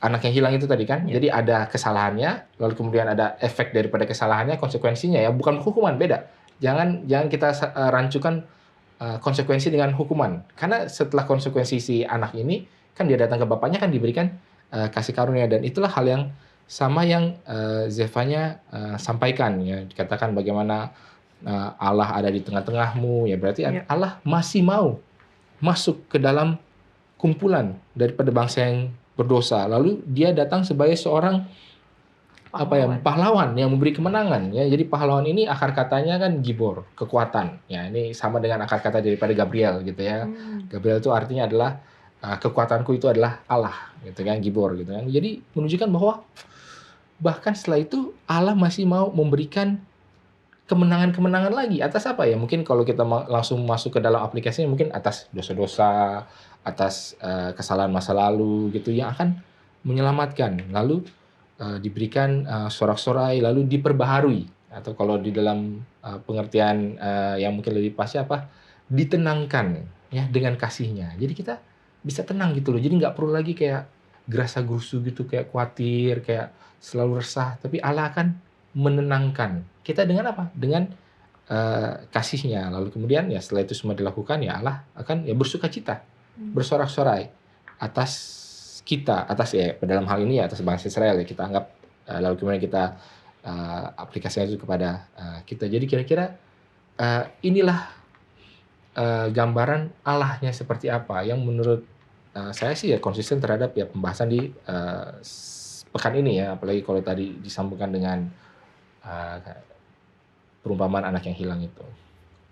anak yang hilang itu tadi kan. Jadi ada kesalahannya, lalu kemudian ada efek daripada kesalahannya, konsekuensinya ya, bukan hukuman, beda. Jangan kita rancukan konsekuensi dengan hukuman. Karena setelah konsekuensi si anak ini kan dia datang ke bapaknya kan diberikan kasih karunia, dan itulah hal yang sama yang Zefanya sampaikan ya, dikatakan bagaimana Allah ada di tengah-tengahmu, ya berarti Allah masih mau masuk ke dalam kumpulan daripada bangsa yang berdosa. Lalu dia datang sebagai seorang pahlawan yang memberi kemenangan ya. Jadi pahlawan ini akar katanya kan gibor, kekuatan. Ya, ini sama dengan akar kata daripada Gabriel gitu ya. Gabriel itu artinya adalah kekuatanku itu adalah Allah gitu kan, gibor gitu kan. Jadi menunjukkan bahwa bahkan setelah itu Allah masih mau memberikan kemenangan-kemenangan lagi atas apa ya? Mungkin kalau kita langsung masuk ke dalam aplikasinya, mungkin atas dosa-dosa, atas kesalahan masa lalu gitu yang akan menyelamatkan. Lalu diberikan sorak-sorai, lalu diperbaharui, atau kalau di dalam pengertian yang mungkin lebih pasnya ditenangkan ya dengan kasihnya. Jadi kita bisa tenang gitu loh. Jadi nggak perlu lagi kayak gerasa-gerusu gitu, kayak khawatir, kayak selalu resah. Tapi Allah akan menenangkan kita dengan apa? Dengan kasihnya. Lalu kemudian ya setelah itu semua dilakukan, ya Allah akan ya bersukacita, bersorak-sorai atas kita, atas ya dalam hal ini ya atas bangsa Israel ya kita anggap, lalu kemudian kita aplikasikan itu kepada kita. Jadi kira-kira inilah gambaran Allahnya seperti apa yang menurut saya sih ya konsisten terhadap ya pembahasan di pekan ini ya, apalagi kalau tadi disambungkan dengan perumpamaan anak yang hilang itu.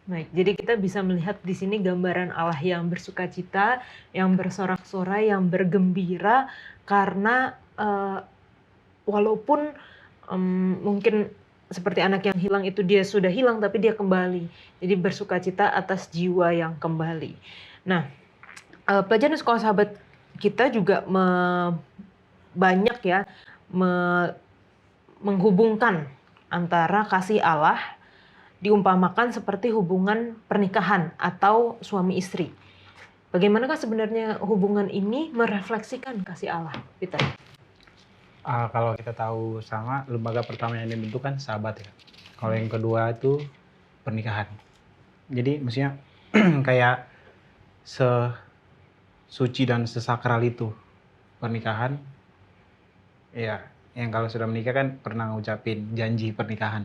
Baik, jadi kita bisa melihat di sini gambaran Allah yang bersukacita, yang bersorak-sorai, yang bergembira karena walaupun mungkin seperti anak yang hilang itu dia sudah hilang tapi dia kembali. Jadi bersukacita atas jiwa yang kembali. Nah, pelajaran sekolah sahabat kita juga banyak ya menghubungkan antara kasih Allah diumpamakan seperti hubungan pernikahan atau suami istri. Bagaimanakah sebenarnya hubungan ini merefleksikan kasih Allah, Peter? Kalau kita tahu sama, lembaga pertama yang dibentuk kan sahabat ya. Kalau yang kedua itu pernikahan. Jadi maksudnya kayak sesuci dan sesakral itu pernikahan. Ya, yang kalau sudah menikah kan pernah ngucapin janji pernikahan.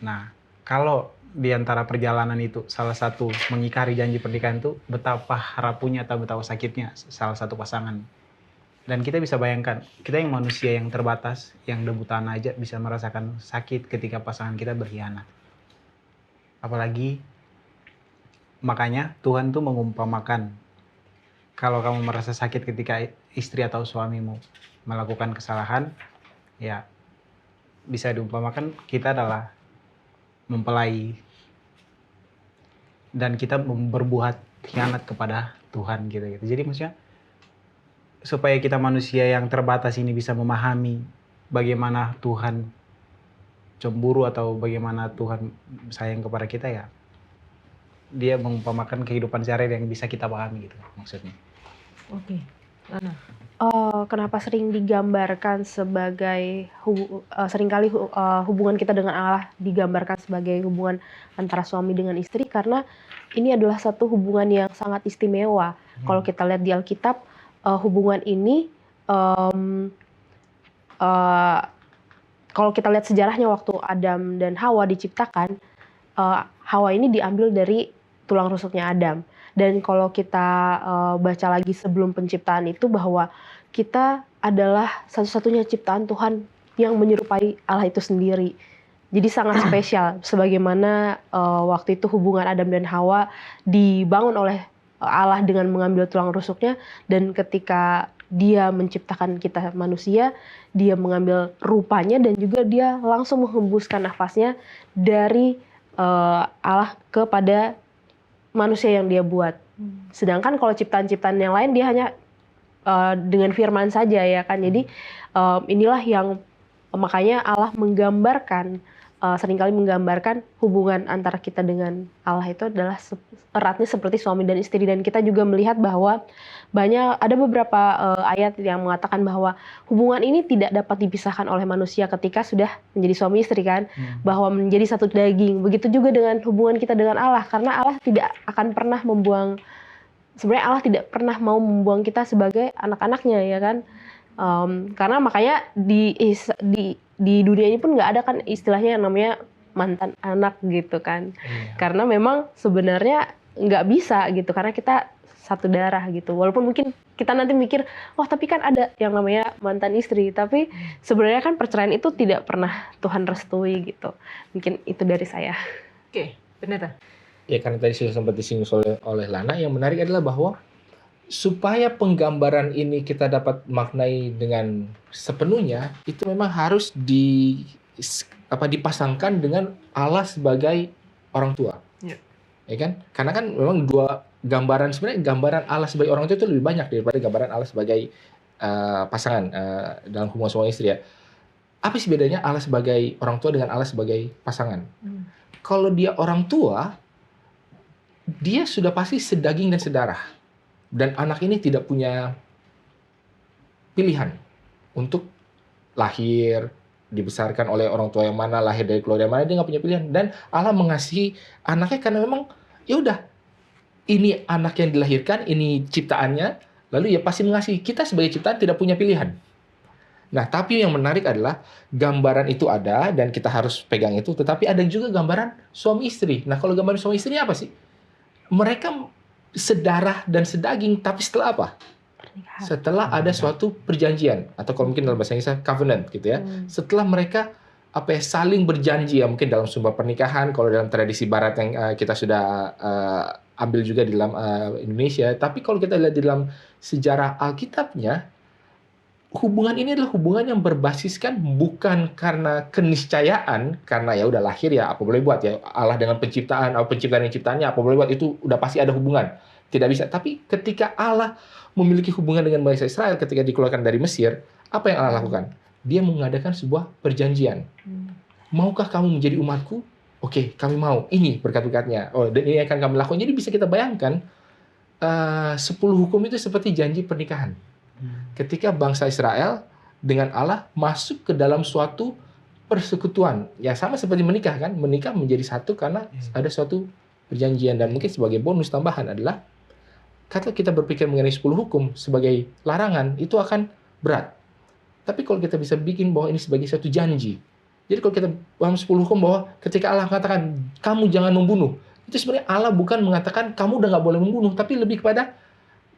Nah, kalau di antara perjalanan itu salah satu mengingkari janji pernikahan itu betapa rapuhnya atau betapa sakitnya salah satu pasangan. Dan kita bisa bayangkan, kita yang manusia yang terbatas, yang debutan aja bisa merasakan sakit ketika pasangan kita berkhianat. Apalagi Makanya Tuhan tuh mengumpamakan kalau kamu merasa sakit ketika istri atau suamimu melakukan kesalahan, ya bisa diumpamakan kita adalah mempelai dan kita berbuat khianat kepada Tuhan gitu. Jadi maksudnya supaya kita manusia yang terbatas ini bisa memahami bagaimana Tuhan cemburu atau bagaimana Tuhan sayang kepada kita, ya dia mengumpamakan kehidupan sehari yang bisa kita pahami gitu maksudnya. Oke, Lana. Kenapa sering digambarkan sebagai seringkali hubungan kita dengan Allah digambarkan sebagai hubungan antara suami dengan istri, karena ini adalah satu hubungan yang sangat istimewa. Kalau kita lihat di Alkitab, hubungan ini kalau kita lihat sejarahnya waktu Adam dan Hawa diciptakan, Hawa ini diambil dari tulang rusuknya Adam. Dan kalau kita baca lagi sebelum penciptaan itu, bahwa kita adalah satu-satunya ciptaan Tuhan yang menyerupai Allah itu sendiri. Jadi sangat spesial, sebagaimana waktu itu hubungan Adam dan Hawa dibangun oleh Allah dengan mengambil tulang rusuknya, dan ketika dia menciptakan kita manusia, dia mengambil rupanya dan juga dia langsung menghembuskan nafasnya dari Allah kepada manusia yang dia buat. Sedangkan kalau ciptaan-ciptaan yang lain dia hanya dengan firman saja, ya kan. Jadi inilah yang makanya Allah menggambarkan, seringkali menggambarkan hubungan antara kita dengan Allah itu adalah eratnya seperti suami dan istri. Dan kita juga melihat bahwa ada beberapa ayat yang mengatakan bahwa hubungan ini tidak dapat dipisahkan oleh manusia ketika sudah menjadi suami istri kan, bahwa menjadi satu daging. Begitu juga dengan hubungan kita dengan Allah, karena Allah tidak akan pernah membuang, sebenarnya Allah tidak pernah mau membuang kita sebagai anak-anaknya, ya kan. Karena makanya di dunia ini pun nggak ada kan istilahnya yang namanya mantan anak gitu kan. Karena memang sebenarnya nggak bisa gitu, karena kita satu darah gitu. Walaupun mungkin kita nanti mikir, oh tapi kan ada yang namanya mantan istri, tapi sebenarnya kan perceraian itu tidak pernah Tuhan restui gitu. Mungkin itu dari saya. Oke, benar. Ya, karena tadi sudah sempat disinggung oleh Lana, yang menarik adalah bahwa supaya penggambaran ini kita dapat maknai dengan sepenuhnya, itu memang harus dipasangkan dengan Allah sebagai orang tua. Ya kan? Karena kan memang sebenarnya gambaran Allah sebagai orang tua itu lebih banyak daripada gambaran Allah sebagai pasangan dalam hubungan suami istri, ya. Apa sih bedanya Allah sebagai orang tua dengan Allah sebagai pasangan? Kalau dia orang tua, dia sudah pasti sedaging dan sedarah. Dan anak ini tidak punya pilihan untuk lahir, dibesarkan oleh orang tua yang mana, lahir dari keluarga yang mana, dia nggak punya pilihan. Dan Allah mengasihi anaknya karena memang ya udah, ini anak yang dilahirkan, ini ciptaannya, lalu ya pasti mengasihi. Kita sebagai ciptaan tidak punya pilihan. Nah, tapi yang menarik adalah gambaran itu ada dan kita harus pegang itu, tetapi ada juga gambaran suami istri. Nah, kalau gambaran suami istri apa sih? Mereka sedarah dan sedaging, tapi setelah apa? Setelah ada suatu perjanjian, atau kalau mungkin dalam bahasa Inggris covenant gitu ya. Setelah mereka saling berjanji, ya mungkin dalam sebuah pernikahan, kalau dalam tradisi barat yang kita sudah ambil juga di dalam Indonesia. Tapi kalau kita lihat di dalam sejarah Alkitabnya, hubungan ini adalah hubungan yang berbasiskan bukan karena keniscayaan, karena ya udah lahir ya apa boleh buat, ya Allah dengan penciptaan atau penciptaan yang ciptaannya apa boleh buat, itu udah pasti ada hubungan. Tidak bisa. Tapi ketika Allah memiliki hubungan dengan bangsa Israel ketika dikeluarkan dari Mesir, apa yang Allah lakukan? Dia mengadakan sebuah perjanjian. Maukah kamu menjadi umatku? Oke, kami mau. Ini berkat-berkatnya. Oh, dan ini akan kami lakukan. Jadi bisa kita bayangkan 10 hukum itu seperti janji pernikahan. Ketika bangsa Israel dengan Allah masuk ke dalam suatu persekutuan, ya sama seperti menikah kan, menikah menjadi satu karena ada suatu perjanjian. Dan mungkin sebagai bonus tambahan adalah, kalau kita berpikir mengenai 10 hukum sebagai larangan, itu akan berat. Tapi kalau kita bisa bikin bahwa ini sebagai suatu janji, jadi kalau kita paham 10 hukum bahwa ketika Allah mengatakan kamu jangan membunuh, itu sebenarnya Allah bukan mengatakan kamu udah nggak boleh membunuh, tapi lebih kepada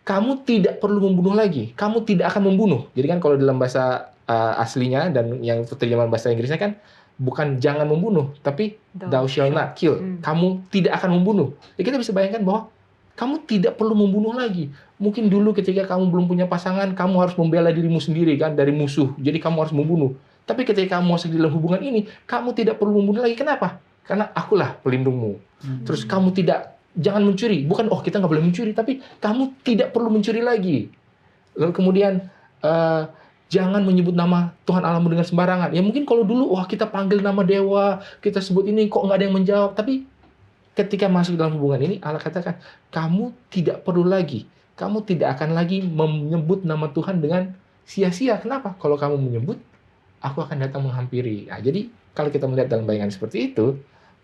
kamu tidak perlu membunuh lagi. Kamu tidak akan membunuh. Jadi kan kalau dalam bahasa aslinya dan yang terjemahan bahasa Inggrisnya kan, bukan jangan membunuh, tapi thou shall not kill. Hmm. Kamu tidak akan membunuh. Ya, kita bisa bayangkan bahwa kamu tidak perlu membunuh lagi. Mungkin dulu ketika kamu belum punya pasangan, kamu harus membela dirimu sendiri kan dari musuh. Jadi kamu harus membunuh. Tapi ketika kamu masuk di dalam hubungan ini, kamu tidak perlu membunuh lagi. Kenapa? Karena akulah pelindungmu. Terus kamu jangan mencuri. Bukan, kita nggak boleh mencuri, tapi kamu tidak perlu mencuri lagi. Lalu kemudian, jangan menyebut nama Tuhan Allahmu dengan sembarangan. Ya mungkin kalau dulu, kita panggil nama dewa, kita sebut ini, kok nggak ada yang menjawab. Tapi ketika masuk dalam hubungan ini, Allah katakan, kamu tidak perlu lagi. Kamu tidak akan lagi menyebut nama Tuhan dengan sia-sia. Kenapa? Kalau kamu menyebut, aku akan datang menghampiri. Nah, jadi kalau kita melihat dalam bayangan seperti itu,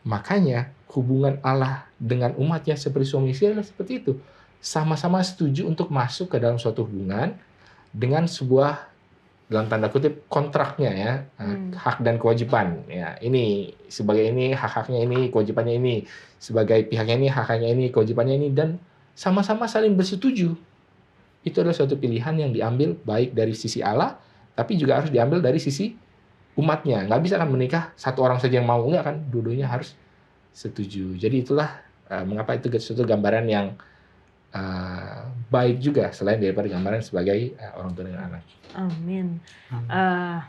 makanya hubungan Allah dengan umatnya seperti suami istri adalah seperti itu. Sama-sama setuju untuk masuk ke dalam suatu hubungan dengan sebuah, dalam tanda kutip, kontraknya ya, hak dan kewajiban. Ya, ini sebagai ini, hak-haknya ini, kewajibannya ini. Sebagai pihaknya ini, hak-haknya ini, kewajibannya ini, dan sama-sama saling bersetuju. Itu adalah suatu pilihan yang diambil baik dari sisi Allah, tapi juga harus diambil dari sisi umatnya. Nggak bisa kan menikah satu orang saja yang mau, nggak kan? Dua-duanya harus setuju. Jadi itulah mengapa itu suatu gambaran yang baik juga, selain daripada gambaran sebagai orang tua dengan anak. Amin.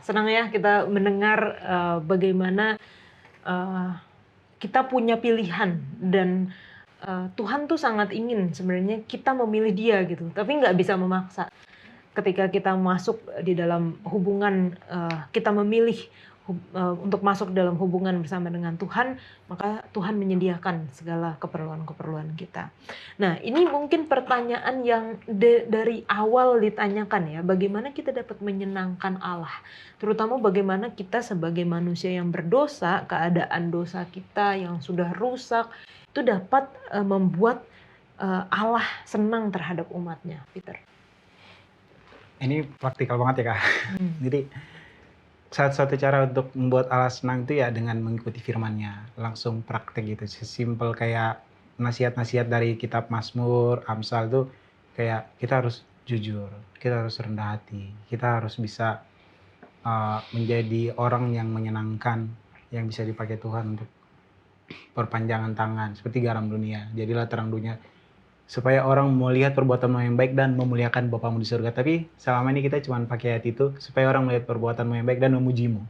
Senang ya kita mendengar bagaimana kita punya pilihan, dan Tuhan tuh sangat ingin sebenarnya kita memilih Dia gitu, tapi nggak bisa memaksa. Ketika kita masuk di dalam hubungan, kita memilih untuk masuk dalam hubungan bersama dengan Tuhan, maka Tuhan menyediakan segala keperluan-keperluan kita. Nah, ini mungkin pertanyaan yang dari awal ditanyakan ya, bagaimana kita dapat menyenangkan Allah? Terutama bagaimana kita sebagai manusia yang berdosa, keadaan dosa kita yang sudah rusak, itu dapat membuat Allah senang terhadap umatnya, Peter. Ini praktikal banget ya, Kak. Jadi satu cara untuk membuat Allah senang itu ya dengan mengikuti firman-Nya, langsung praktek gitu. Sesimpel kayak nasihat-nasihat dari kitab Mazmur, Amsal tuh kayak kita harus jujur, kita harus rendah hati, kita harus bisa menjadi orang yang menyenangkan, yang bisa dipakai Tuhan untuk perpanjangan tangan, seperti garam dunia. Jadilah terang dunia, supaya orang melihat perbuatanmu yang baik dan memuliakan Bapamu di surga. Tapi selama ini kita cuma pakai ayat itu supaya orang melihat perbuatanmu yang baik dan memujimu.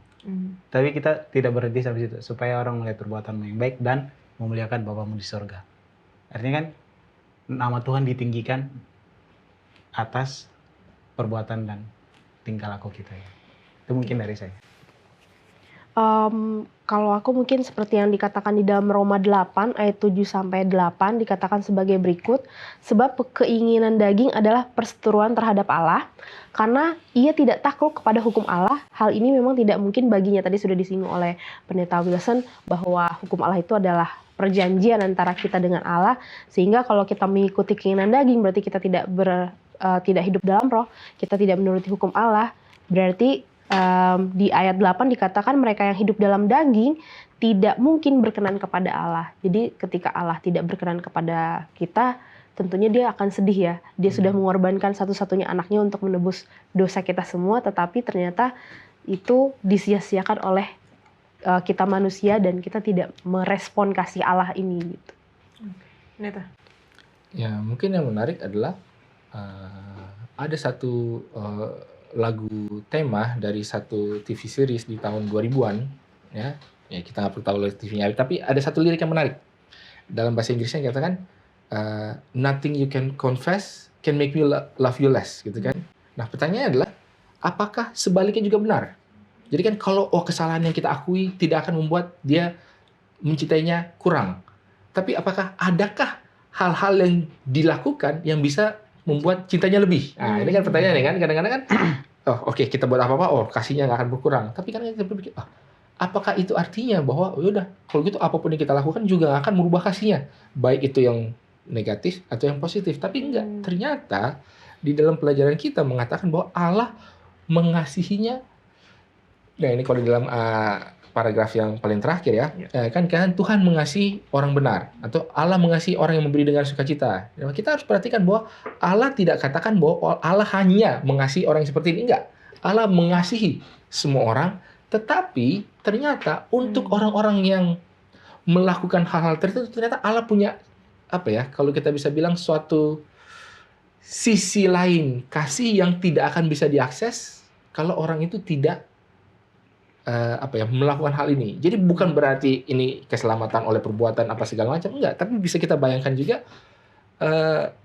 Tapi kita tidak berhenti sampai situ, supaya orang melihat perbuatanmu yang baik dan memuliakan Bapamu di surga. Artinya kan nama Tuhan ditinggikan atas perbuatan dan tingkah laku kita ya. Itu mungkin dari saya. Kalau aku mungkin seperti yang dikatakan di dalam Roma 8 ayat 7-8 dikatakan sebagai berikut, sebab keinginan daging adalah perseteruan terhadap Allah, karena ia tidak takluk kepada hukum Allah. Hal ini memang tidak mungkin baginya. Tadi sudah disinggung oleh Pendeta Wilson bahwa hukum Allah itu adalah perjanjian antara kita dengan Allah, sehingga kalau kita mengikuti keinginan daging berarti kita tidak hidup dalam roh, kita tidak menuruti hukum Allah. Berarti di ayat 8 dikatakan mereka yang hidup dalam daging tidak mungkin berkenan kepada Allah. Jadi ketika Allah tidak berkenan kepada kita, tentunya Dia akan sedih ya. Dia sudah mengorbankan satu-satunya anaknya untuk menebus dosa kita semua, tetapi ternyata itu disia-siakan oleh kita manusia dan kita tidak merespon kasih Allah ini gitu. Neta. Ya, mungkin yang menarik adalah ada satu lagu tema dari satu TV series di tahun 2000-an ya kita nggak perlu tahu TV-nya, tapi ada satu lirik yang menarik dalam bahasa Inggrisnya yang katakan nothing you can confess can make me love you less gitu kan. Nah, pertanyaannya adalah apakah sebaliknya juga benar? Jadi kan kalau kesalahan yang kita akui tidak akan membuat dia mencintainya kurang, tapi apakah adakah hal-hal yang dilakukan yang bisa membuat cintanya lebih? Nah, ini kan pertanyaannya kan, kadang-kadang kan oke, kita buat apa-apa, kasihnya nggak akan berkurang. Tapi kan kita berpikir, apakah itu artinya bahwa yaudah, kalau gitu apapun yang kita lakukan juga akan merubah kasihnya, baik itu yang negatif atau yang positif. Tapi enggak, ternyata di dalam pelajaran kita mengatakan bahwa Allah mengasihinya. Nah, ini kalau di dalam paragraf yang paling terakhir ya, kan Tuhan mengasihi orang benar, atau Allah mengasihi orang yang memberi dengan sukacita. Nah, kita harus perhatikan bahwa Allah tidak katakan bahwa Allah hanya mengasihi orang yang seperti ini, enggak. Allah mengasihi semua orang, Tetapi ternyata untuk orang-orang yang melakukan hal-hal tertentu, ternyata Allah punya apa ya? Kalau kita bisa bilang suatu sisi lain kasih yang tidak akan bisa diakses kalau orang itu tidak melakukan hal ini. Jadi bukan berarti ini keselamatan oleh perbuatan apa segala macam, enggak. Tapi bisa kita bayangkan juga,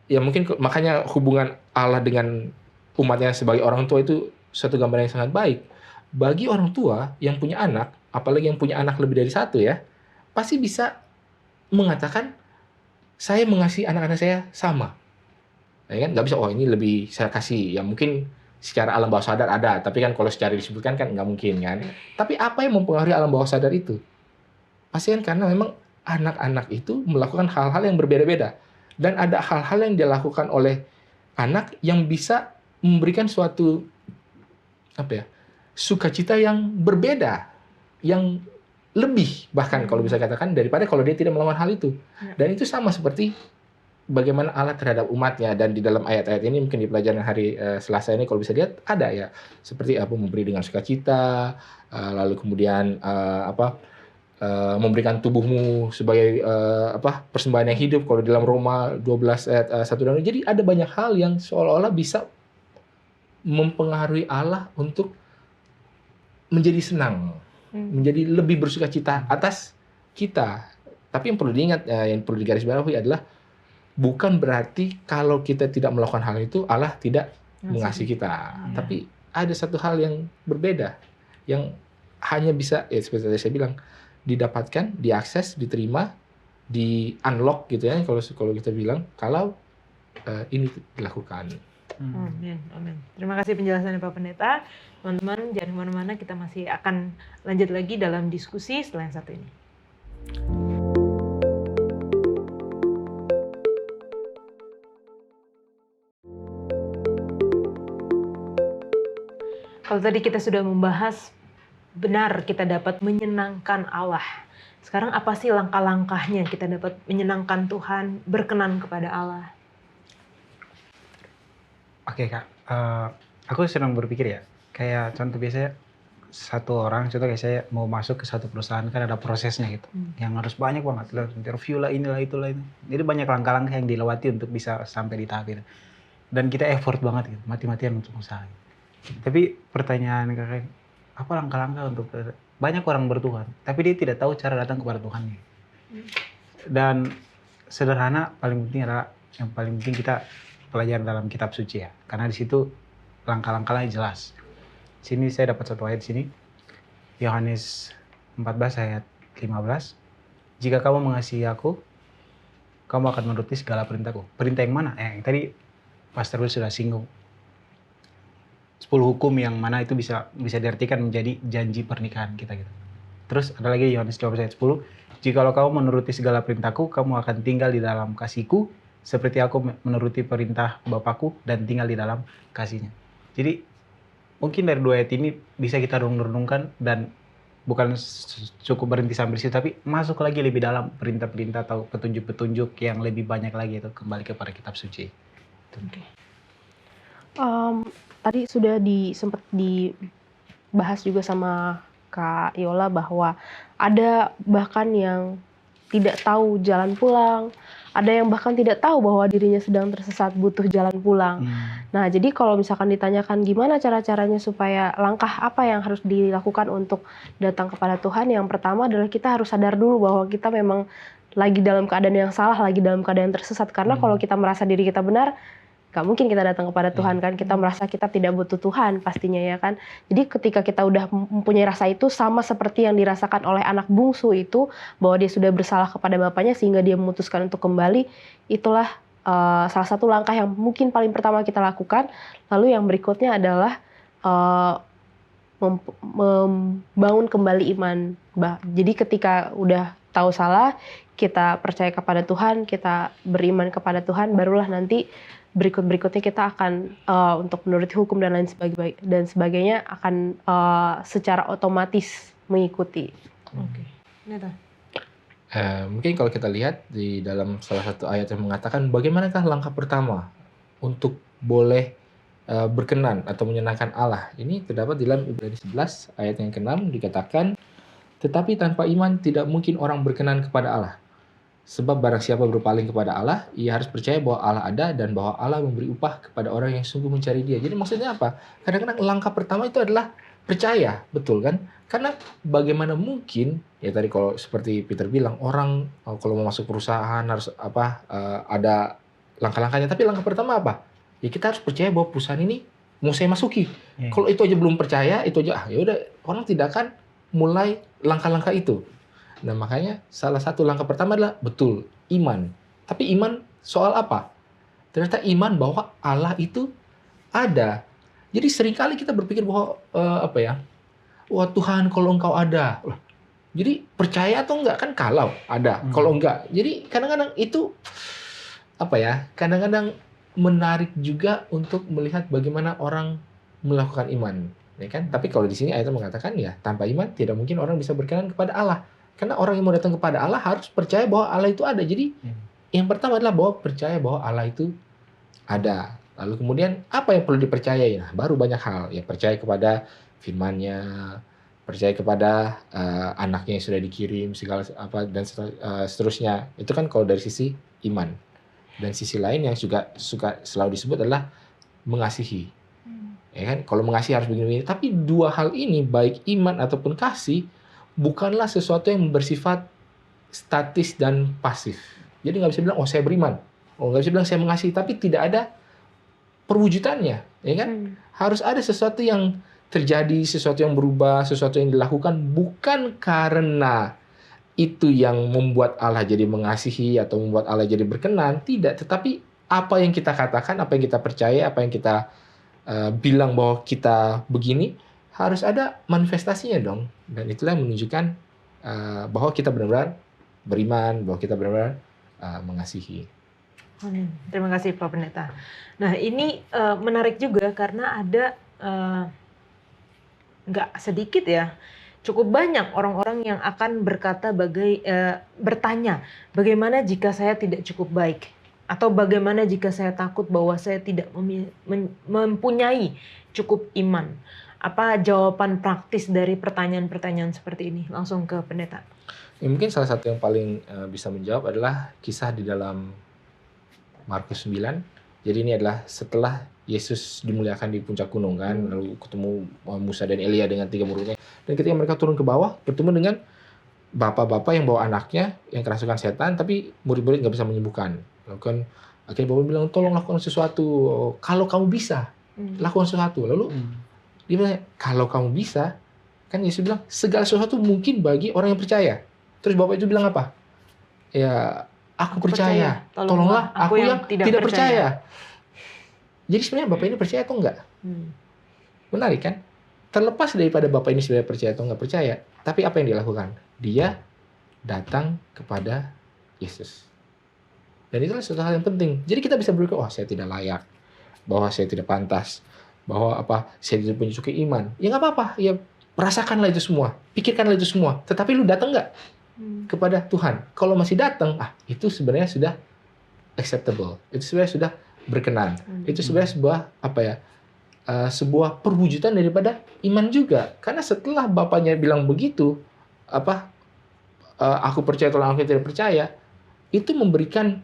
ya mungkin makanya hubungan Allah dengan umatnya sebagai orang tua itu suatu gambaran yang sangat baik. Bagi orang tua yang punya anak, apalagi yang punya anak lebih dari satu ya, pasti bisa mengatakan, saya mengasihi anak-anak saya sama. Ya kan? Nggak bisa, oh ini lebih saya kasih. Ya mungkin secara alam bawah sadar ada, tapi kan kalau secara disebutkan kan nggak mungkin kan. Tapi apa yang mempengaruhi alam bawah sadar itu? Pasti kan karena memang anak-anak itu melakukan hal-hal yang berbeda-beda. Dan ada hal-hal yang dilakukan oleh anak yang bisa memberikan suatu sukacita yang berbeda, yang lebih bahkan kalau bisa katakan daripada kalau dia tidak melakukan hal itu. Dan itu sama seperti bagaimana Allah terhadap umatnya, dan di dalam ayat-ayat ini mungkin di pelajaran hari Selasa ini kalau bisa lihat ada ya, seperti memberi dengan sukacita, lalu kemudian memberikan tubuhmu sebagai persembahan yang hidup kalau di dalam Roma 12 ayat 1 dan 2. Jadi ada banyak hal yang seolah-olah bisa mempengaruhi Allah untuk menjadi senang, menjadi lebih bersukacita atas kita. Tapi yang perlu diingat, yang perlu digarisbawahi adalah bukan berarti kalau kita tidak melakukan hal itu Allah tidak mengasihi kita. Tapi ada satu hal yang berbeda yang hanya bisa, ya seperti tadi saya bilang, didapatkan, diakses, diterima, di unlock gitu ya kalau kita bilang kalau ini dilakukan. Amin, amin. Terima kasih penjelasannya Pak Pendeta. Teman-teman jangan kemana-mana, kita masih akan lanjut lagi dalam diskusi setelah yang satu ini. Kalau tadi kita sudah membahas benar kita dapat menyenangkan Allah. Sekarang apa sih langkah-langkahnya kita dapat menyenangkan Tuhan, berkenan kepada Allah? Oke Kak, aku sedang berpikir ya, kayak contoh biasanya satu orang, contoh kayak saya mau masuk ke satu perusahaan kan ada prosesnya gitu, yang harus banyak banget, interview lah, inilah itulah itu. Jadi banyak langkah-langkah yang dilewati untuk bisa sampai di tahap itu. Dan kita effort banget gitu, mati-matian untuk usaha. Tapi pertanyaan kakak, apa langkah-langkah untuk banyak orang bertuhan, tapi dia tidak tahu cara datang kepada Tuhannya. Dan sederhana, paling penting adalah yang paling penting kita pelajaran dalam kitab suci ya, karena di situ langkah-langkahnya jelas. Sini saya dapat satu ayat sini, Yohanes 14 ayat 15. Jika kamu mengasihi aku, kamu akan menuruti segala perintahku. Perintah yang mana? Yang tadi Pastor Will sudah singgung. 10 hukum yang mana itu bisa diartikan menjadi janji pernikahan kita gitu. Terus ada lagi Yohanes 12 ayat 10. Jikalau kamu menuruti segala perintahku, kamu akan tinggal di dalam kasihku, seperti aku menuruti perintah Bapakku dan tinggal di dalam kasihnya. Jadi mungkin dari dua ayat ini bisa kita renung-renungkan, dan bukan cukup berhenti sampai situ, tapi masuk lagi lebih dalam perintah-perintah atau petunjuk-petunjuk yang lebih banyak lagi, itu kembali kepada kitab suci. Tadi sudah sempat dibahas juga sama Kak Yola bahwa ada bahkan yang tidak tahu jalan pulang, ada yang bahkan tidak tahu bahwa dirinya sedang tersesat, butuh jalan pulang. Nah, jadi kalau misalkan ditanyakan gimana cara-caranya supaya langkah apa yang harus dilakukan untuk datang kepada Tuhan, yang pertama adalah kita harus sadar dulu bahwa kita memang lagi dalam keadaan yang salah, lagi dalam keadaan tersesat. Karena kalau kita merasa diri kita benar, gak mungkin kita datang kepada Tuhan kan. Kita merasa kita tidak butuh Tuhan pastinya ya kan. Jadi ketika kita udah mempunyai rasa itu, sama seperti yang dirasakan oleh anak bungsu itu, bahwa dia sudah bersalah kepada bapaknya sehingga dia memutuskan untuk kembali, itulah salah satu langkah yang mungkin paling pertama kita lakukan. Lalu yang berikutnya adalah membangun kembali iman. Jadi ketika udah tahu salah, kita percaya kepada Tuhan, kita beriman kepada Tuhan, barulah nanti berikutnya kita akan untuk menuruti hukum dan lain sebagainya akan secara otomatis mengikuti. Oke. Mungkin kalau kita lihat di dalam salah satu ayat yang mengatakan bagaimanakah langkah pertama untuk boleh berkenan atau menyenangkan Allah. Ini terdapat di dalam Ibrani 11 ayat yang ke-6 dikatakan, tetapi tanpa iman tidak mungkin orang berkenan kepada Allah. Sebab barang siapa berpaling kepada Allah, ia harus percaya bahwa Allah ada dan bahwa Allah memberi upah kepada orang yang sungguh mencari Dia. Jadi maksudnya apa? Kadang-kadang langkah pertama itu adalah percaya, betul kan? Karena bagaimana mungkin, ya tadi kalau seperti Peter bilang, orang kalau mau masuk perusahaan harus ada langkah-langkahnya. Tapi langkah pertama apa? Ya kita harus percaya bahwa perusahaan ini mau saya masuki. Kalau itu aja belum percaya, itu aja ya udah, orang tidak akan mulai langkah-langkah itu. Nah makanya salah satu langkah pertama adalah betul iman. Tapi iman soal apa? Ternyata iman bahwa Allah itu ada. Jadi seringkali kita berpikir bahwa wah Tuhan kalau Engkau ada. Jadi percaya atau enggak kan kalau ada, kalau enggak. Jadi kadang-kadang itu kadang-kadang menarik juga untuk melihat bagaimana orang melakukan iman, ya kan? Tapi kalau di sini ayatnya mengatakan ya tanpa iman tidak mungkin orang bisa berkenan kepada Allah. Karena orang yang mau datang kepada Allah harus percaya bahwa Allah itu ada. Jadi yang pertama adalah bahwa percaya bahwa Allah itu ada. Lalu kemudian apa yang perlu dipercayai? Nah, baru banyak hal. Ya percaya kepada firman-Nya, percaya kepada anaknya yang sudah dikirim, segala dan seterusnya. Itu kan kalau dari sisi iman. Dan sisi lain yang juga suka selalu disebut adalah mengasihi. Ya kan? Kalau mengasihi harus begini-begini. Tapi dua hal ini, baik iman ataupun kasih, bukanlah sesuatu yang bersifat statis dan pasif. Jadi nggak bisa bilang, oh saya beriman. Oh nggak bisa bilang saya mengasihi. Tapi tidak ada perwujudannya. Ya kan? Harus ada sesuatu yang terjadi, sesuatu yang berubah, sesuatu yang dilakukan. Bukan karena itu yang membuat Allah jadi mengasihi atau membuat Allah jadi berkenan. Tidak. Tetapi apa yang kita katakan, apa yang kita percaya, apa yang kita bilang bahwa kita begini, harus ada manifestasinya dong. Dan itulah yang menunjukkan bahwa kita benar-benar beriman, bahwa kita benar-benar mengasihi. Terima kasih Pak Pendeta. Nah ini menarik juga karena ada nggak sedikit ya, cukup banyak orang-orang yang akan berkata bertanya, bagaimana jika saya tidak cukup baik? Atau bagaimana jika saya takut bahwa saya tidak mempunyai cukup iman? Apa jawaban praktis dari pertanyaan-pertanyaan seperti ini? Langsung ke pendeta. Ya, mungkin salah satu yang paling bisa menjawab adalah kisah di dalam Markus 9. Jadi ini adalah setelah Yesus dimuliakan di puncak gunung kan, lalu ketemu Musa dan Elia dengan 3 muridnya. Dan ketika mereka turun ke bawah, bertemu dengan bapak-bapak yang bawa anaknya yang kerasukan setan, tapi murid-murid nggak bisa menyembuhkan. Lalu kan akhirnya bapak bilang, tolong lakukan sesuatu. Kalau kamu bisa, lakukan sesuatu. Lalu dia bilang, kalau kamu bisa, kan Yesus bilang, segala sesuatu mungkin bagi orang yang percaya. Terus bapak itu bilang apa? Ya, aku percaya. Tolonglah aku yang tidak percaya. Jadi sebenarnya bapak ini percaya atau enggak? Menarik kan? Terlepas daripada bapak ini sebenarnya percaya atau enggak percaya, tapi apa yang dia lakukan? Dia datang kepada Yesus. Dan itulah suatu hal yang penting. Jadi kita bisa berpikir, saya tidak layak, bahwa saya tidak pantas, bahwa saya tidak punya cukup iman. Ya nggak apa-apa, ya rasakanlah itu semua, pikirkanlah itu semua. Tetapi lu datang nggak kepada Tuhan? Kalau masih datang, itu sebenarnya sudah acceptable. Itu sebenarnya sudah berkenan. Itu sebenarnya sebuah perwujudan daripada iman juga. Karena setelah bapaknya bilang begitu, aku percaya, tolong aku tidak percaya, itu memberikan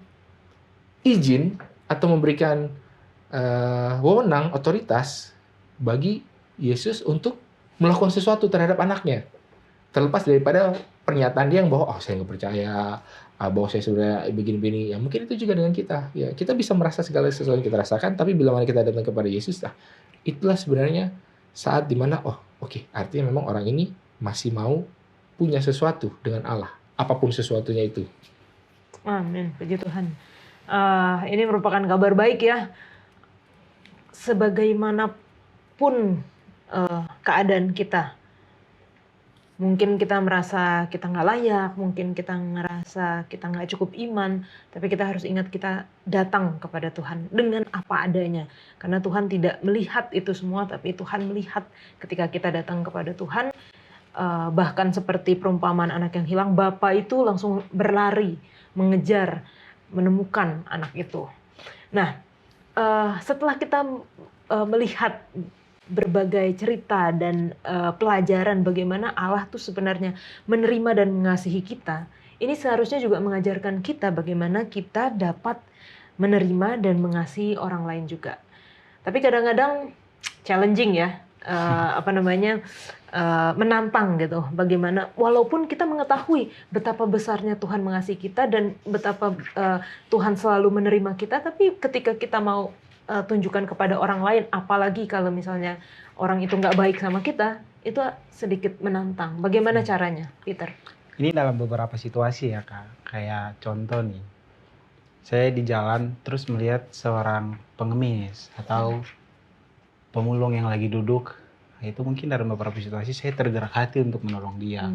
izin atau memberikan wewenang, otoritas bagi Yesus untuk melakukan sesuatu terhadap anaknya. Terlepas daripada pernyataan dia yang bahwa saya nggak percaya, bahwa saya sudah begini-begini. Ya mungkin itu juga dengan kita. Ya kita bisa merasa segala sesuatu yang kita rasakan, tapi bila mana kita datang kepada Yesus, itulah sebenarnya saat dimana artinya memang orang ini masih mau punya sesuatu dengan Allah, apapun sesuatunya itu. Amin, puji Tuhan. Ini merupakan kabar baik ya. Sebagaimanapun keadaan kita, mungkin kita merasa kita nggak layak, mungkin kita ngerasa kita nggak cukup iman, tapi kita harus ingat kita datang kepada Tuhan dengan apa adanya. Karena Tuhan tidak melihat itu semua, tapi Tuhan melihat ketika kita datang kepada Tuhan. Bahkan seperti perumpamaan anak yang hilang, bapak itu langsung berlari, mengejar, menemukan anak itu. Nah, setelah kita melihat berbagai cerita dan pelajaran bagaimana Allah tuh sebenarnya menerima dan mengasihi kita, ini seharusnya juga mengajarkan kita bagaimana kita dapat menerima dan mengasihi orang lain juga. Tapi kadang-kadang challenging ya, menantang gitu. Bagaimana walaupun kita mengetahui betapa besarnya Tuhan mengasihi kita dan betapa Tuhan selalu menerima kita, tapi ketika kita mau tunjukkan kepada orang lain, apalagi kalau misalnya orang itu nggak baik sama kita, itu sedikit menantang. Bagaimana caranya, Peter? Ini dalam beberapa situasi ya Kak. Kayak contoh nih, saya di jalan terus melihat seorang pengemis atau pemulung yang lagi duduk. Itu mungkin dalam beberapa situasi saya tergerak hati untuk menolong dia.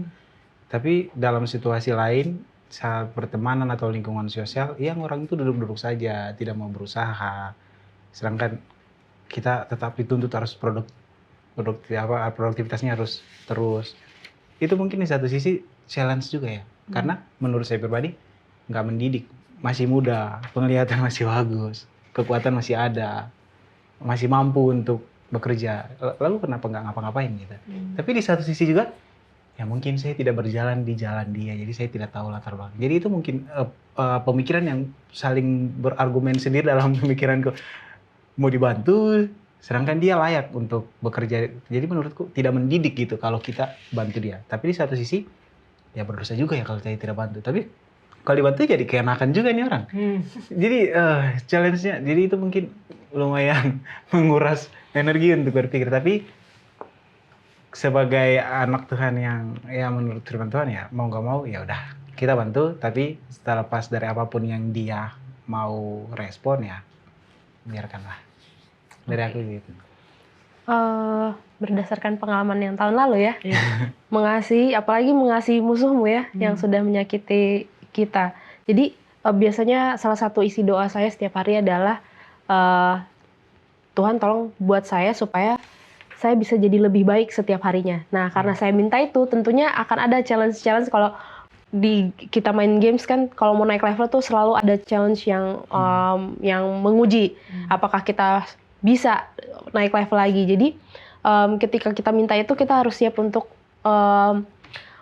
Tapi dalam situasi lain, saat pertemanan atau lingkungan sosial, yang orang itu duduk-duduk saja, tidak mau berusaha. Sedangkan kita tetap dituntut harus produktivitasnya harus terus. Itu mungkin di satu sisi challenge juga ya. Karena menurut saya pribadi nggak mendidik, masih muda, penglihatan masih bagus, kekuatan masih ada, masih mampu untuk bekerja, lalu kenapa nggak ngapa-ngapain gitu. Tapi di satu sisi juga ya mungkin saya tidak berjalan di jalan dia, jadi saya tidak tahu latar belakang. Jadi itu mungkin pemikiran yang saling berargumen sendiri dalam pemikiranku. Mau dibantu, sedangkan dia layak untuk bekerja. Jadi menurutku tidak mendidik gitu kalau kita bantu dia. Tapi di satu sisi ya berdosa juga ya kalau saya tidak bantu. Tapi kalau dibantu jadi keenakan juga nih orang. Jadi challenge-nya, jadi itu mungkin lumayan menguras energi untuk berpikir. Tapi sebagai anak Tuhan yang ya menurut firman Tuhan ya mau nggak mau ya udah kita bantu. Tapi setelah lepas dari apapun yang dia mau respon ya biarkanlah. Dari aku gitu. Berdasarkan pengalaman yang tahun lalu ya, mengasihi, apalagi mengasihi musuhmu ya, yang sudah menyakiti kita. Jadi biasanya salah satu isi doa saya setiap hari adalah Tuhan tolong buat saya supaya saya bisa jadi lebih baik setiap harinya. Nah karena saya minta itu, tentunya akan ada challenge kalau kita main games kan, kalau mau naik level tuh selalu ada challenge yang menguji apakah kita bisa naik level lagi. Jadi ketika kita minta itu, kita harus siap untuk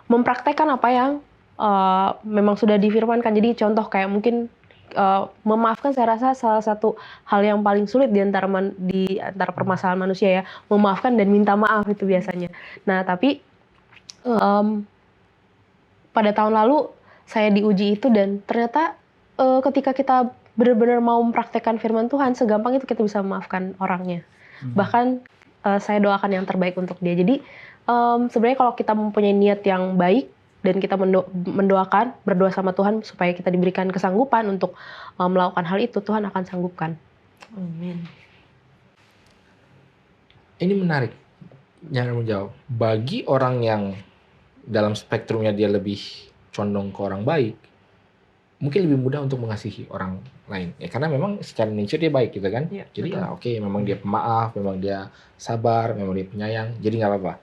mempraktekkan apa yang memang sudah difirmankan. Jadi contoh kayak mungkin memaafkan, saya rasa salah satu hal yang paling sulit di antara permasalahan manusia ya, memaafkan dan minta maaf itu biasanya. Nah tapi pada tahun lalu saya diuji itu, dan ternyata ketika kita benar-benar mau mempraktekkan firman Tuhan, segampang itu kita bisa memaafkan orangnya. Bahkan saya doakan yang terbaik untuk dia. Jadi sebenarnya kalau kita mempunyai niat yang baik dan kita mendoakan, berdoa sama Tuhan supaya kita diberikan kesanggupan untuk melakukan hal itu, Tuhan akan sanggupkan. Amin. Ini menarik. Jangan menjawab. Bagi orang yang dalam spektrumnya dia lebih condong ke orang baik, mungkin lebih mudah untuk mengasihi orang lain. Ya karena memang secara nature dia baik gitu kan. Ya, jadi betul. ya oke, memang dia pemaaf, memang dia sabar, memang dia penyayang. Jadi nggak apa-apa.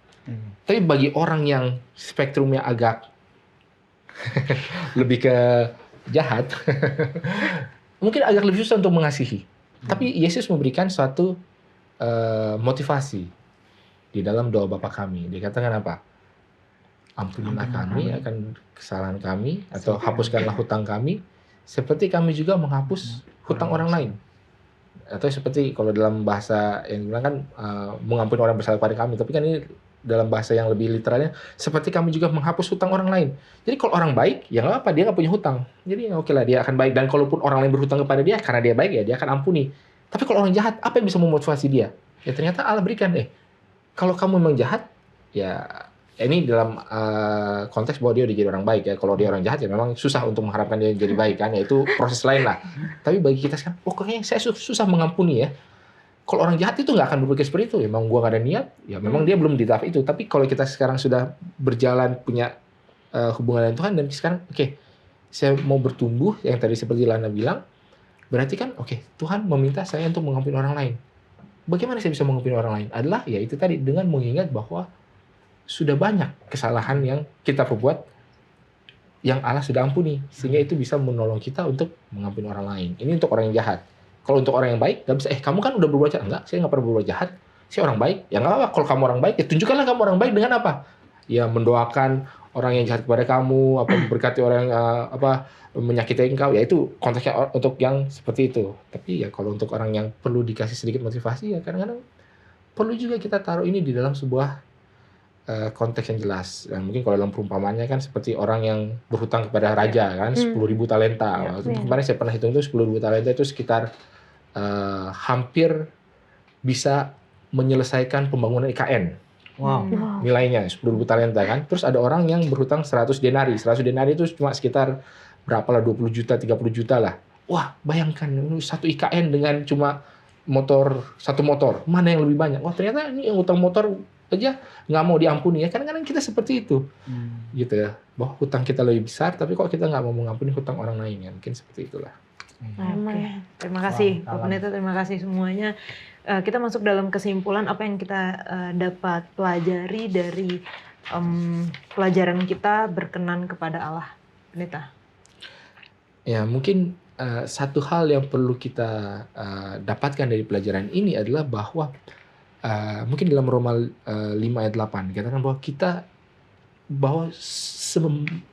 Tapi bagi orang yang spektrumnya agak lebih ke jahat, mungkin agak lebih susah untuk mengasihi. Tapi Yesus memberikan suatu motivasi di dalam doa Bapa kami. Dia katakan apa? Ampunilah kami akan kesalahan kami, atau hapuskanlah hutang kami seperti kami juga menghapus hutang orang lain. Atau seperti kalau dalam bahasa yang bilang kan mengampuni orang bersalah pada kami, tapi kan ini dalam bahasa yang lebih literalnya seperti kami juga menghapus hutang orang lain. Jadi kalau orang baik ya nggak apa, dia nggak punya hutang, jadi oke lah dia akan baik. Dan kalaupun orang lain berhutang kepada dia, karena dia baik ya dia akan ampuni. Tapi kalau orang jahat, apa yang bisa memotivasi dia? Ya ternyata Allah berikan kalau kamu memang jahat ya ini dalam konteks bahwa dia udah jadi orang baik ya. Kalau dia orang jahat ya memang susah untuk mengharapkan dia jadi baik kan, ya itu proses lain lah. Tapi bagi kita sekarang, kayaknya saya susah mengampuni ya. Kalau orang jahat itu nggak akan berpikir seperti itu. Memang gua nggak ada niat, ya memang dia belum di tahap itu. Tapi kalau kita sekarang sudah berjalan punya hubungan dengan Tuhan, dan sekarang saya mau bertumbuh, yang tadi seperti Lana bilang, berarti kan Tuhan meminta saya untuk mengampuni orang lain. Bagaimana saya bisa mengampuni orang lain? Adalah ya itu tadi, dengan mengingat bahwa sudah banyak kesalahan yang kita perbuat yang Allah sudah ampuni, sehingga itu bisa menolong kita untuk mengampuni orang lain. Ini untuk orang yang jahat. Kalau untuk orang yang baik, nggak bisa, kamu kan udah berbuat jahat. Enggak, saya nggak pernah berbuat jahat. Saya orang baik. Ya nggak apa-apa, kalau kamu orang baik, ya tunjukkanlah kamu orang baik dengan apa? Ya mendoakan orang yang jahat kepada kamu, apa memberkati orang yang menyakiti engkau, ya itu konteksnya untuk yang seperti itu. Tapi ya kalau untuk orang yang perlu dikasih sedikit motivasi, ya kadang-kadang perlu juga kita taruh ini di dalam sebuah konteks yang jelas. Dan mungkin kalau dalam perumpamannya kan seperti orang yang berhutang kepada raja kan 10.000 talenta. Kemarin saya pernah hitung itu 10.000 talenta itu sekitar hampir bisa menyelesaikan pembangunan IKN. Wow. Nilainya 10.000 talenta kan. Terus ada orang yang berhutang 100 denari. 100 denari itu cuma sekitar berapa lah, 20 juta, 30 juta lah. Wah, bayangkan satu IKN dengan cuma satu motor. Mana yang lebih banyak? Wah, ternyata ini yang utang motor aja nggak mau diampuni ya. Kadang-kadang kita seperti itu. Gitu ya. Bahwa hutang kita lebih besar, tapi kok kita nggak mau mengampuni hutang orang lain ya. Mungkin seperti itulah. Oke, terima kasih Pak Pendeta, terima kasih semuanya. Kita masuk dalam kesimpulan apa yang kita dapat pelajari dari pelajaran kita berkenan kepada Allah, Pendeta. Ya, mungkin satu hal yang perlu kita dapatkan dari pelajaran ini adalah bahwa mungkin dalam Roma 5 ayat 8 dikatakan bahwa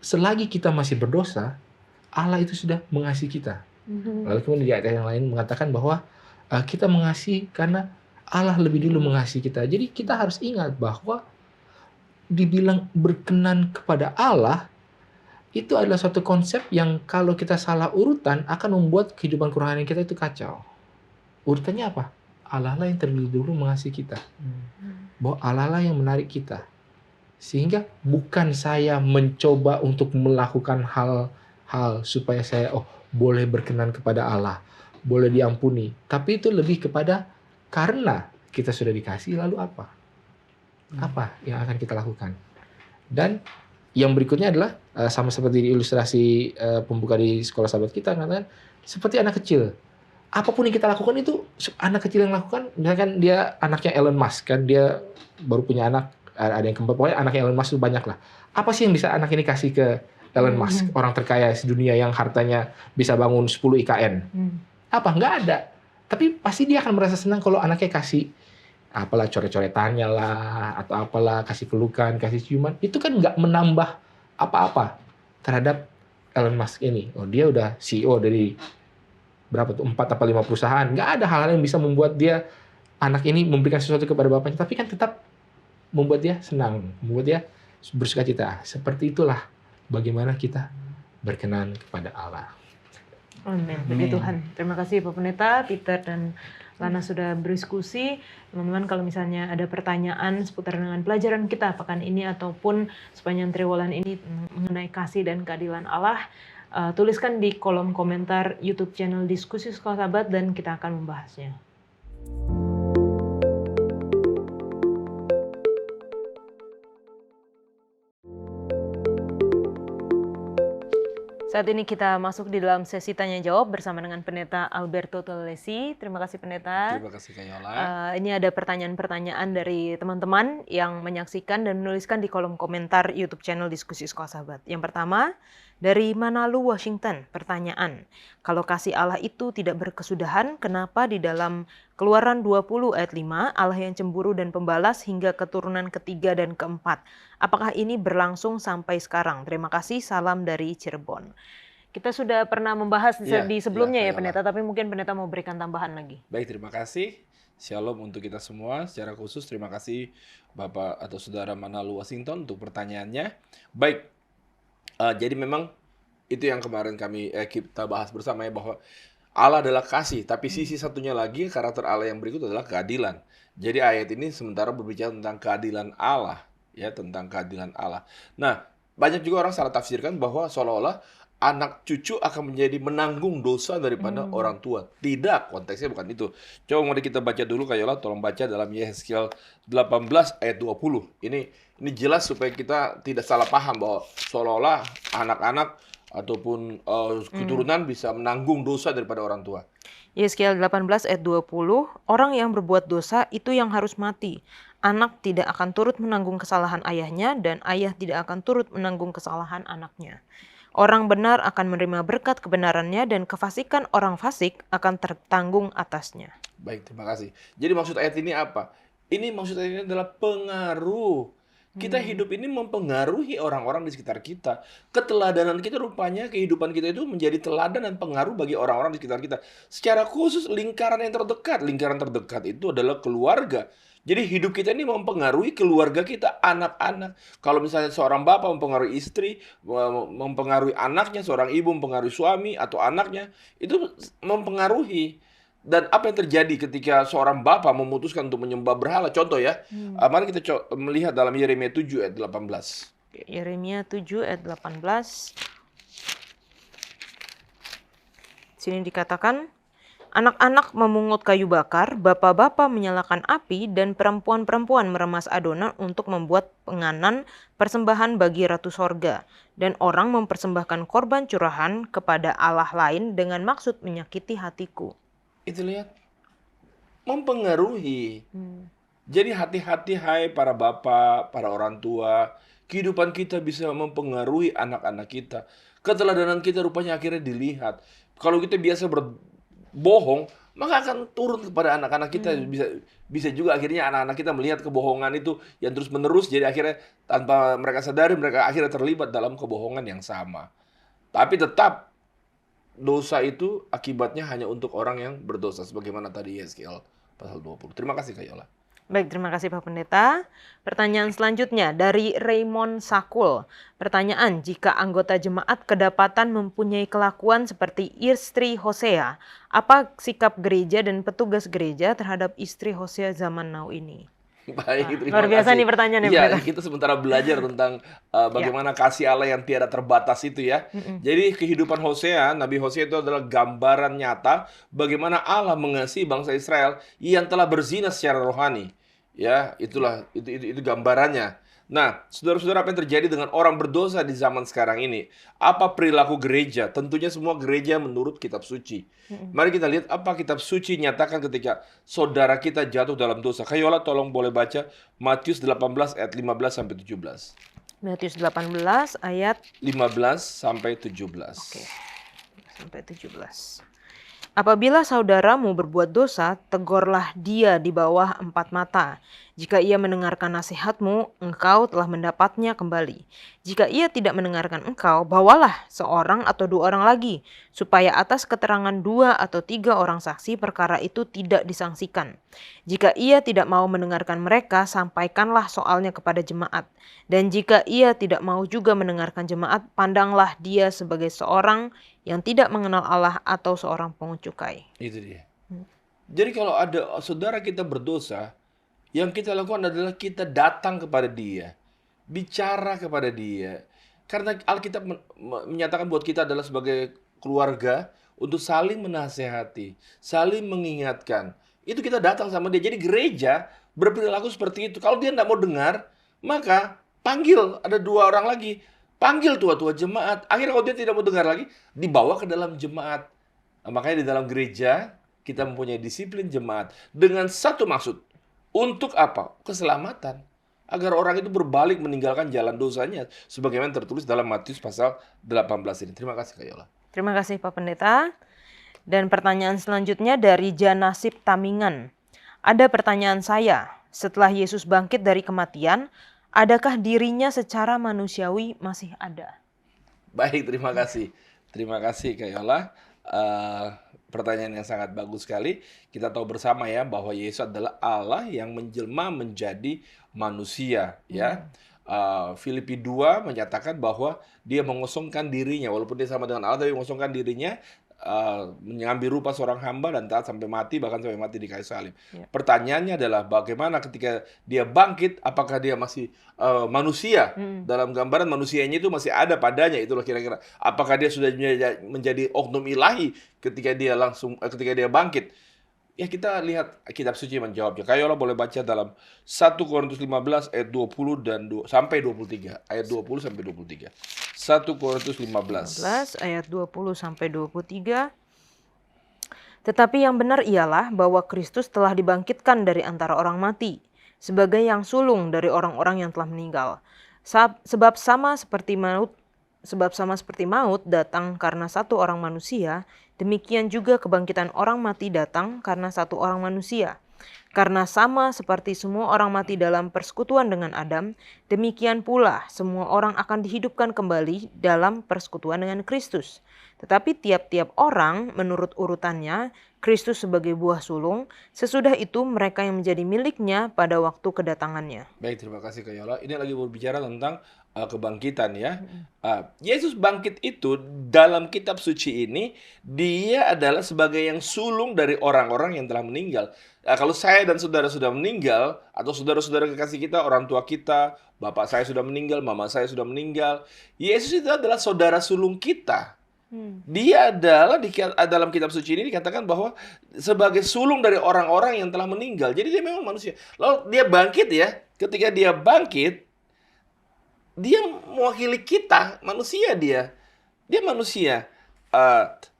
selagi kita masih berdosa, Allah itu sudah mengasihi kita. Lalu kemudian di ayat yang lain mengatakan bahwa kita mengasihi karena Allah lebih dulu mengasihi kita. Jadi kita harus ingat bahwa dibilang berkenan kepada Allah itu adalah suatu konsep yang kalau kita salah urutan akan membuat kehidupan kerohanian kita itu kacau. Urutannya apa? Allah lah yang terlebih dulu mengasihi kita. Bahwa Allah lah yang menarik kita. Sehingga bukan saya mencoba untuk melakukan hal-hal supaya saya boleh berkenan kepada Allah, boleh diampuni. Tapi itu lebih kepada karena kita sudah dikasih, lalu apa? Apa yang akan kita lakukan? Dan yang berikutnya adalah sama seperti di ilustrasi pembuka di sekolah sahabat kita, katakan seperti anak kecil. Apapun yang kita lakukan itu anak kecil yang lakukan. Misalkan dia anaknya Elon Musk kan, dia baru punya anak, ada yang kembar, pokoknya anaknya Elon Musk itu banyak lah. Apa sih yang bisa anak ini kasih ke Elon Musk, orang terkaya di dunia yang hartanya bisa bangun 10 IKN? Apa? Nggak ada. Tapi pasti dia akan merasa senang kalau anaknya kasih apalah, coret-coretannya lah, atau apalah, kasih pelukan, kasih ciuman. Itu kan nggak menambah apa-apa terhadap Elon Musk ini. Dia udah CEO dari berapa tuh, 4 atau 5 perusahaan. Nggak ada hal-hal yang bisa membuat dia, anak ini memberikan sesuatu kepada bapaknya, tapi kan tetap membuat dia senang, membuat dia bersuka cita. Seperti itulah bagaimana kita berkenan kepada Allah. Amin. Puji Tuhan. Terima kasih Pak Pendeta, Peter dan Lana sudah berdiskusi. Teman-teman, kalau misalnya ada pertanyaan seputar dengan pelajaran kita pekan ini ataupun sepanjang triwulan ini mengenai kasih dan keadilan Allah, tuliskan di kolom komentar YouTube channel Diskusi Sekolah Sahabat dan kita akan membahasnya. Saat ini kita masuk di dalam sesi tanya jawab bersama dengan Pendeta Alberto Tolesi. Terima kasih Pendeta. Terima kasih Kak Yola. Ini ada pertanyaan-pertanyaan dari teman-teman yang menyaksikan dan menuliskan di kolom komentar YouTube channel Diskusi Sekolah Sahabat. Yang pertama, dari Manalu, Washington. Pertanyaan, kalau kasih Allah itu tidak berkesudahan, kenapa di dalam Keluaran 20 ayat 5, Allah yang cemburu dan pembalas hingga keturunan ketiga dan keempat? Apakah ini berlangsung sampai sekarang? Terima kasih, salam dari Cirebon. Kita sudah pernah membahas di sebelumnya ya Pendeta, tapi mungkin Pendeta mau berikan tambahan lagi. Baik, terima kasih. Shalom untuk kita semua. Secara khusus terima kasih Bapak atau Saudara Manalu Washington untuk pertanyaannya. Baik, jadi memang itu yang kemarin kita bahas bersama ya, bahwa Allah adalah kasih, tapi sisi satunya lagi karakter Allah yang berikut adalah keadilan. Jadi ayat ini sementara berbicara tentang keadilan Allah, ya, tentang keadilan Allah. Nah, banyak juga orang salah tafsirkan bahwa seolah-olah anak cucu akan menjadi menanggung dosa daripada orang tua. Tidak, konteksnya bukan itu. Coba mari kita baca dulu, Kak Yola, tolong baca dalam Yehezkiel 18 ayat 20. Ini jelas supaya kita tidak salah paham bahwa seolah-olah anak-anak ataupun keturunan bisa menanggung dosa daripada orang tua. Yehezkiel 18 ayat 20, orang yang berbuat dosa itu yang harus mati. Anak tidak akan turut menanggung kesalahan ayahnya dan ayah tidak akan turut menanggung kesalahan anaknya. Orang benar akan menerima berkat kebenarannya dan kefasikan orang fasik akan tertanggung atasnya. Baik, terima kasih. Jadi maksud ayat ini apa? Ini maksud ayat ini adalah pengaruh. Kita hidup ini mempengaruhi orang-orang di sekitar kita. Keteladanan kita rupanya kehidupan kita itu menjadi teladan dan pengaruh bagi orang-orang di sekitar kita. Secara khusus lingkaran yang terdekat. Lingkaran terdekat itu adalah keluarga. Jadi hidup kita ini mempengaruhi keluarga kita, anak-anak. Kalau misalnya seorang bapak mempengaruhi istri, mempengaruhi anaknya, seorang ibu mempengaruhi suami atau anaknya, itu mempengaruhi. Dan apa yang terjadi ketika seorang bapak memutuskan untuk menyembah berhala? Contoh ya, mari kita melihat dalam Yeremia 7 ayat 18. Yeremia 7 ayat 18. Sini dikatakan, anak-anak memungut kayu bakar, bapak-bapak menyalakan api, dan perempuan-perempuan meremas adonan untuk membuat penganan persembahan bagi Ratu Sorga. Dan orang mempersembahkan korban curahan kepada Allah lain dengan maksud menyakiti hatiku. Itu lihat, mempengaruhi. Jadi hati-hati hai para bapak, para orang tua. Kehidupan kita bisa mempengaruhi anak-anak kita. Keteladanan kita rupanya akhirnya dilihat. Kalau kita biasa berbohong, maka akan turun kepada anak-anak kita. Bisa juga akhirnya anak-anak kita melihat kebohongan itu yang terus-menerus. Jadi akhirnya tanpa mereka sadari, mereka akhirnya terlibat dalam kebohongan yang sama. Tapi tetap, dosa itu akibatnya hanya untuk orang yang berdosa. Sebagaimana tadi Yeskiel pasal 20. Terima kasih Kak Yola. Baik, terima kasih Pak Pendeta. Pertanyaan selanjutnya dari Raymond Sakul. Pertanyaan, jika anggota jemaat kedapatan mempunyai kelakuan seperti istri Hosea, apa sikap gereja dan petugas gereja terhadap istri Hosea zaman now ini? Baik, terima Luar biasa kasih. nih pertanyaannya, Iya, Pendeta. kita sementara belajar tentang bagaimana kasih Allah yang tiada terbatas itu ya. Jadi kehidupan Hosea, Nabi Hosea itu adalah gambaran nyata bagaimana Allah mengasihi bangsa Israel yang telah berzina secara rohani. Ya, itulah itu gambarannya. Nah, saudara-saudara, apa yang terjadi dengan orang berdosa di zaman sekarang ini? Apa perilaku gereja? Tentunya semua gereja menurut kitab suci. Mari kita lihat apa kitab suci nyatakan ketika saudara kita jatuh dalam dosa. Kayola tolong boleh baca Matius 18 ayat 15 sampai 17. Matius 18 ayat 15 sampai 17. Oke, sampai 17. Apabila saudaramu berbuat dosa, tegurlah dia di bawah 4 mata. Jika ia mendengarkan nasihatmu, engkau telah mendapatnya kembali. Jika ia tidak mendengarkan engkau, bawalah seorang atau 2 orang lagi, supaya atas keterangan 2 atau 3 orang saksi perkara itu tidak disangsikan. Jika ia tidak mau mendengarkan mereka, sampaikanlah soalnya kepada jemaat. Dan jika ia tidak mau juga mendengarkan jemaat, pandanglah dia sebagai seorang yang tidak mengenal Allah atau seorang pungut cukai. Itu dia. Jadi kalau ada saudara kita berdosa, yang kita lakukan adalah kita datang kepada dia, bicara kepada dia. Karena Alkitab menyatakan buat kita adalah sebagai keluarga untuk saling menasehati, saling mengingatkan. Itu kita datang sama dia. Jadi gereja berperilaku seperti itu. Kalau dia tidak mau dengar, maka panggil, ada 2 orang lagi. Panggil tua-tua jemaat. Akhirnya kalau dia tidak mau dengar lagi, dibawa ke dalam jemaat. Nah, makanya di dalam gereja, kita mempunyai disiplin jemaat. Dengan satu maksud. Untuk apa? Keselamatan. Agar orang itu berbalik meninggalkan jalan dosanya. Sebagaimana tertulis dalam Matius pasal 18 ini. Terima kasih Kak Yola. Terima kasih Pak Pendeta. Dan pertanyaan selanjutnya dari Janasip Tamingan. Ada pertanyaan saya. Setelah Yesus bangkit dari kematian, adakah dirinya secara manusiawi masih ada? Baik, terima kasih. Terima kasih Kak Yola. Pertanyaan yang sangat bagus sekali. Kita tahu bersama ya bahwa Yesus adalah Allah yang menjelma menjadi manusia ya. Filipi 2 menyatakan bahwa dia mengosongkan dirinya, walaupun dia sama dengan Allah, tapi mengosongkan dirinya, mengambil rupa seorang hamba dan taat sampai mati, bahkan sampai mati di kayu salib. Pertanyaannya adalah bagaimana ketika dia bangkit, apakah dia masih manusia? Dalam gambaran manusianya itu masih ada padanya, itulah kira-kira. Apakah dia sudah menjadi oknum ilahi ketika dia bangkit? Ya, kita lihat kitab suci menjawabnya. Kayola boleh baca dalam 1 Korintus 15 ayat 20 dan sampai 23. Ayat 20 sampai 23. 1 Korintus 15 ayat 20 sampai 23. Tetapi yang benar ialah bahwa Kristus telah dibangkitkan dari antara orang mati, sebagai yang sulung dari orang-orang yang telah meninggal. Sebab sama seperti Sebab sama seperti maut datang karena satu orang manusia, demikian juga kebangkitan orang mati datang karena satu orang manusia. Karena sama seperti semua orang mati dalam persekutuan dengan Adam, demikian pula semua orang akan dihidupkan kembali dalam persekutuan dengan Kristus. Tetapi tiap-tiap orang menurut urutannya, Kristus sebagai buah sulung, sesudah itu mereka yang menjadi miliknya pada waktu kedatangannya. Baik, terima kasih Kak Yola. Ini lagi berbicara tentang kebangkitan ya. Yesus bangkit itu dalam kitab suci ini, dia adalah sebagai yang sulung dari orang-orang yang telah meninggal. Kalau saya dan saudara sudah meninggal, atau saudara-saudara kekasih kita, orang tua kita, bapak saya sudah meninggal, mama saya sudah meninggal, Yesus itu adalah saudara sulung kita. Dia adalah dalam kitab suci ini dikatakan bahwa sebagai sulung dari orang-orang yang telah meninggal. Jadi dia memang manusia. Lalu dia bangkit ya. Ketika dia bangkit, dia mewakili kita, manusia dia. Dia manusia.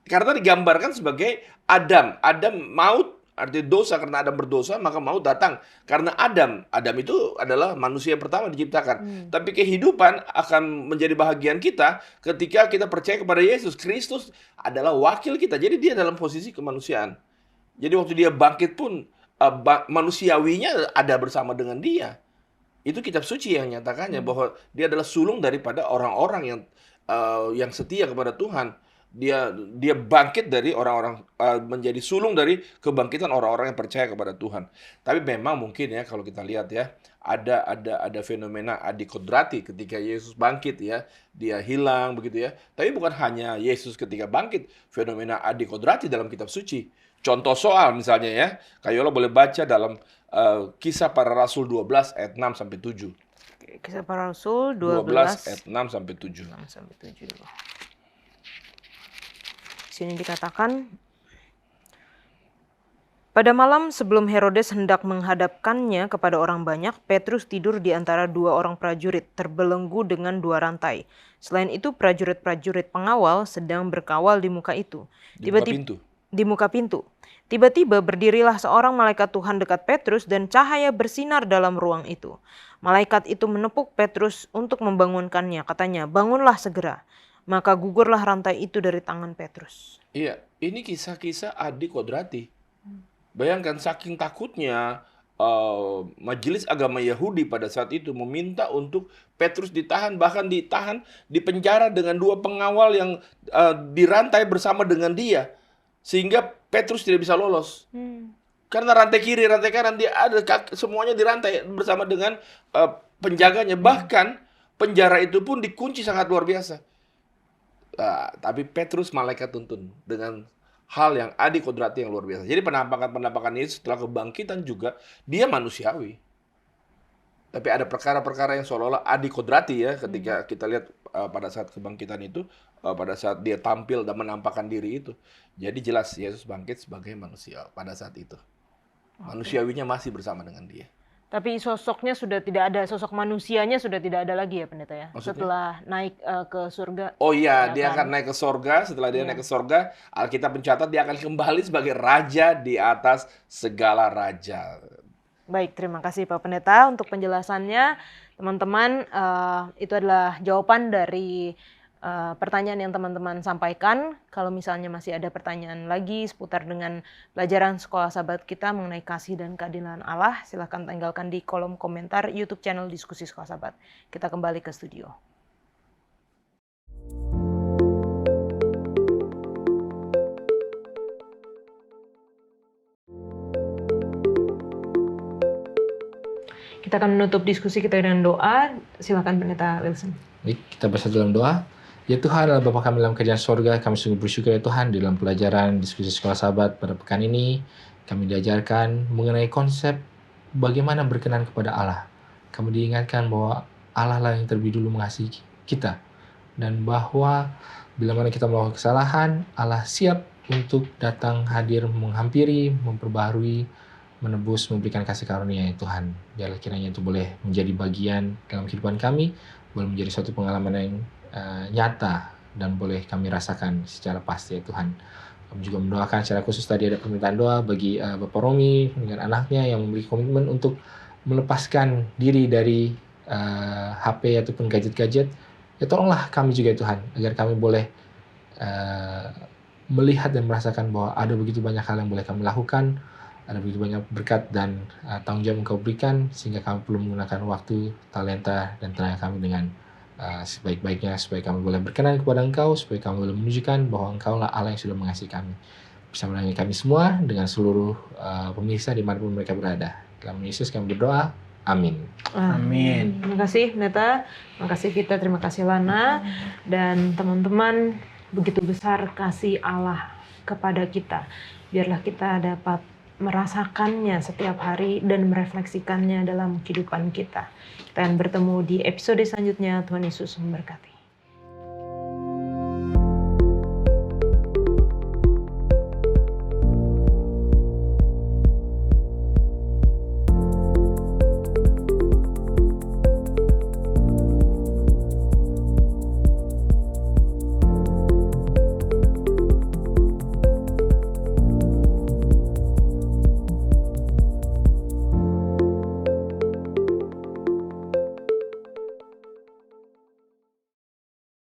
Karena digambarkan sebagai Adam. Adam maut, artinya dosa, karena Adam berdosa, maka maut datang. Karena Adam itu adalah manusia yang pertama diciptakan. Tapi kehidupan akan menjadi bahagian kita ketika kita percaya kepada Yesus. Kristus adalah wakil kita. Jadi dia dalam posisi kemanusiaan. Jadi waktu dia bangkit pun, manusiawinya ada bersama dengan dia. Itu kitab suci yang nyatakannya bahwa dia adalah sulung daripada orang-orang yang setia kepada Tuhan. Dia bangkit dari orang-orang, menjadi sulung dari kebangkitan orang-orang yang percaya kepada Tuhan. Tapi memang mungkin ya kalau kita lihat ya, ada fenomena adikodrati ketika Yesus bangkit ya, dia hilang begitu ya. Tapi bukan hanya Yesus ketika bangkit, fenomena adikodrati dalam kitab suci. Contoh soal misalnya ya, Kayola boleh baca dalam Kisah Para Rasul 12 ayat 6 sampai 7. Kisah Para Rasul 12 12 ayat 6 sampai 7. 6 sampai 7. Sini dikatakan, pada malam sebelum Herodes hendak menghadapkannya kepada orang banyak, Petrus tidur di antara dua orang prajurit, terbelenggu dengan dua rantai. Selain itu, prajurit-prajurit pengawal sedang berkawal di muka itu. Di muka pintu. Tiba-tiba berdirilah seorang malaikat Tuhan dekat Petrus dan cahaya bersinar dalam ruang itu. Malaikat itu menepuk Petrus untuk membangunkannya. Katanya, bangunlah segera. Maka gugurlah rantai itu dari tangan Petrus. Iya, ini kisah-kisah adikodrati. Bayangkan saking takutnya majelis agama Yahudi pada saat itu meminta untuk Petrus ditahan, bahkan ditahan di penjara dengan dua pengawal yang dirantai bersama dengan dia. Sehingga Petrus tidak bisa lolos. Karena rantai kiri, rantai kanan, dia ada semuanya dirantai bersama dengan penjaganya. Bahkan penjara itu pun dikunci sangat luar biasa. Tapi Petrus malaikat tuntun dengan hal yang adikodrati yang luar biasa. Jadi penampakan Yesus setelah kebangkitan juga dia manusiawi. Tapi ada perkara-perkara yang seolah-olah adikodrati ya ketika kita lihat pada saat kebangkitan itu, pada saat dia tampil dan menampakkan diri itu. Jadi jelas Yesus bangkit sebagai manusia pada saat itu. Manusiawinya masih bersama dengan dia. Tapi sosoknya sudah tidak ada, sosok manusianya sudah tidak ada lagi ya pendeta ya? Maksudnya? Setelah naik ke surga. Oh iya, Ya dia kan? akan naik ke sorga. Setelah dia naik ke sorga, Alkitab mencatat dia akan kembali sebagai raja di atas segala raja. Baik, terima kasih Pak Pendeta untuk penjelasannya. Teman-teman, itu adalah jawaban dari pertanyaan yang teman-teman sampaikan. Kalau misalnya masih ada pertanyaan lagi seputar dengan pelajaran sekolah sahabat kita mengenai kasih dan keadilan Allah, silahkan tinggalkan di kolom komentar YouTube channel Diskusi Sekolah Sahabat. Kita kembali ke studio. Kita akan menutup diskusi kita dengan doa. Silakan Pendeta Wilson. Baik, kita bersatu dalam doa. Ya Tuhan, adalah Bapa kami dalam kerajaan sorga, kami sungguh bersyukur ya Tuhan, di dalam pelajaran diskusi sekolah sahabat pada pekan ini, kami diajarkan mengenai konsep bagaimana berkenan kepada Allah. Kami diingatkan bahwa Allah lah yang terlebih dulu mengasihi kita, dan bahwa bila mana kita melakukan kesalahan, Allah siap untuk datang hadir menghampiri, memperbaharui, menebus, memberikan kasih karunia ya Tuhan. Biarlah kiranya itu boleh menjadi bagian dalam kehidupan kami, boleh menjadi suatu pengalaman yang nyata dan boleh kami rasakan secara pasti ya Tuhan. Kami juga mendoakan secara khusus tadi ada permintaan doa bagi Bapak Romi dengan anaknya yang memiliki komitmen untuk melepaskan diri dari HP ataupun gadget-gadget Ya tolonglah kami juga Tuhan, agar kami boleh melihat dan merasakan bahwa ada begitu banyak hal yang boleh kami lakukan, ada begitu banyak berkat dan tanggung jawab Engkau berikan, sehingga kami perlu menggunakan waktu, talenta, dan tenaga kami dengan sebaik-baiknya, supaya kami boleh berkenan kepada Engkau, supaya kami boleh menunjukkan bahwa Engkau lah Allah yang sudah mengasihi kami. Bersama dengan kami semua, dengan seluruh pemirsa dimanapun mereka berada. Dalam Yesus kami berdoa, amin. Amin. Terima kasih Neta, terima kasih Vita, terima kasih Lana, dan teman-teman, begitu besar kasih Allah kepada kita. Biarlah kita dapat merasakannya setiap hari dan merefleksikannya dalam kehidupan kita. Kita akan bertemu di episode selanjutnya. Tuhan Yesus memberkati.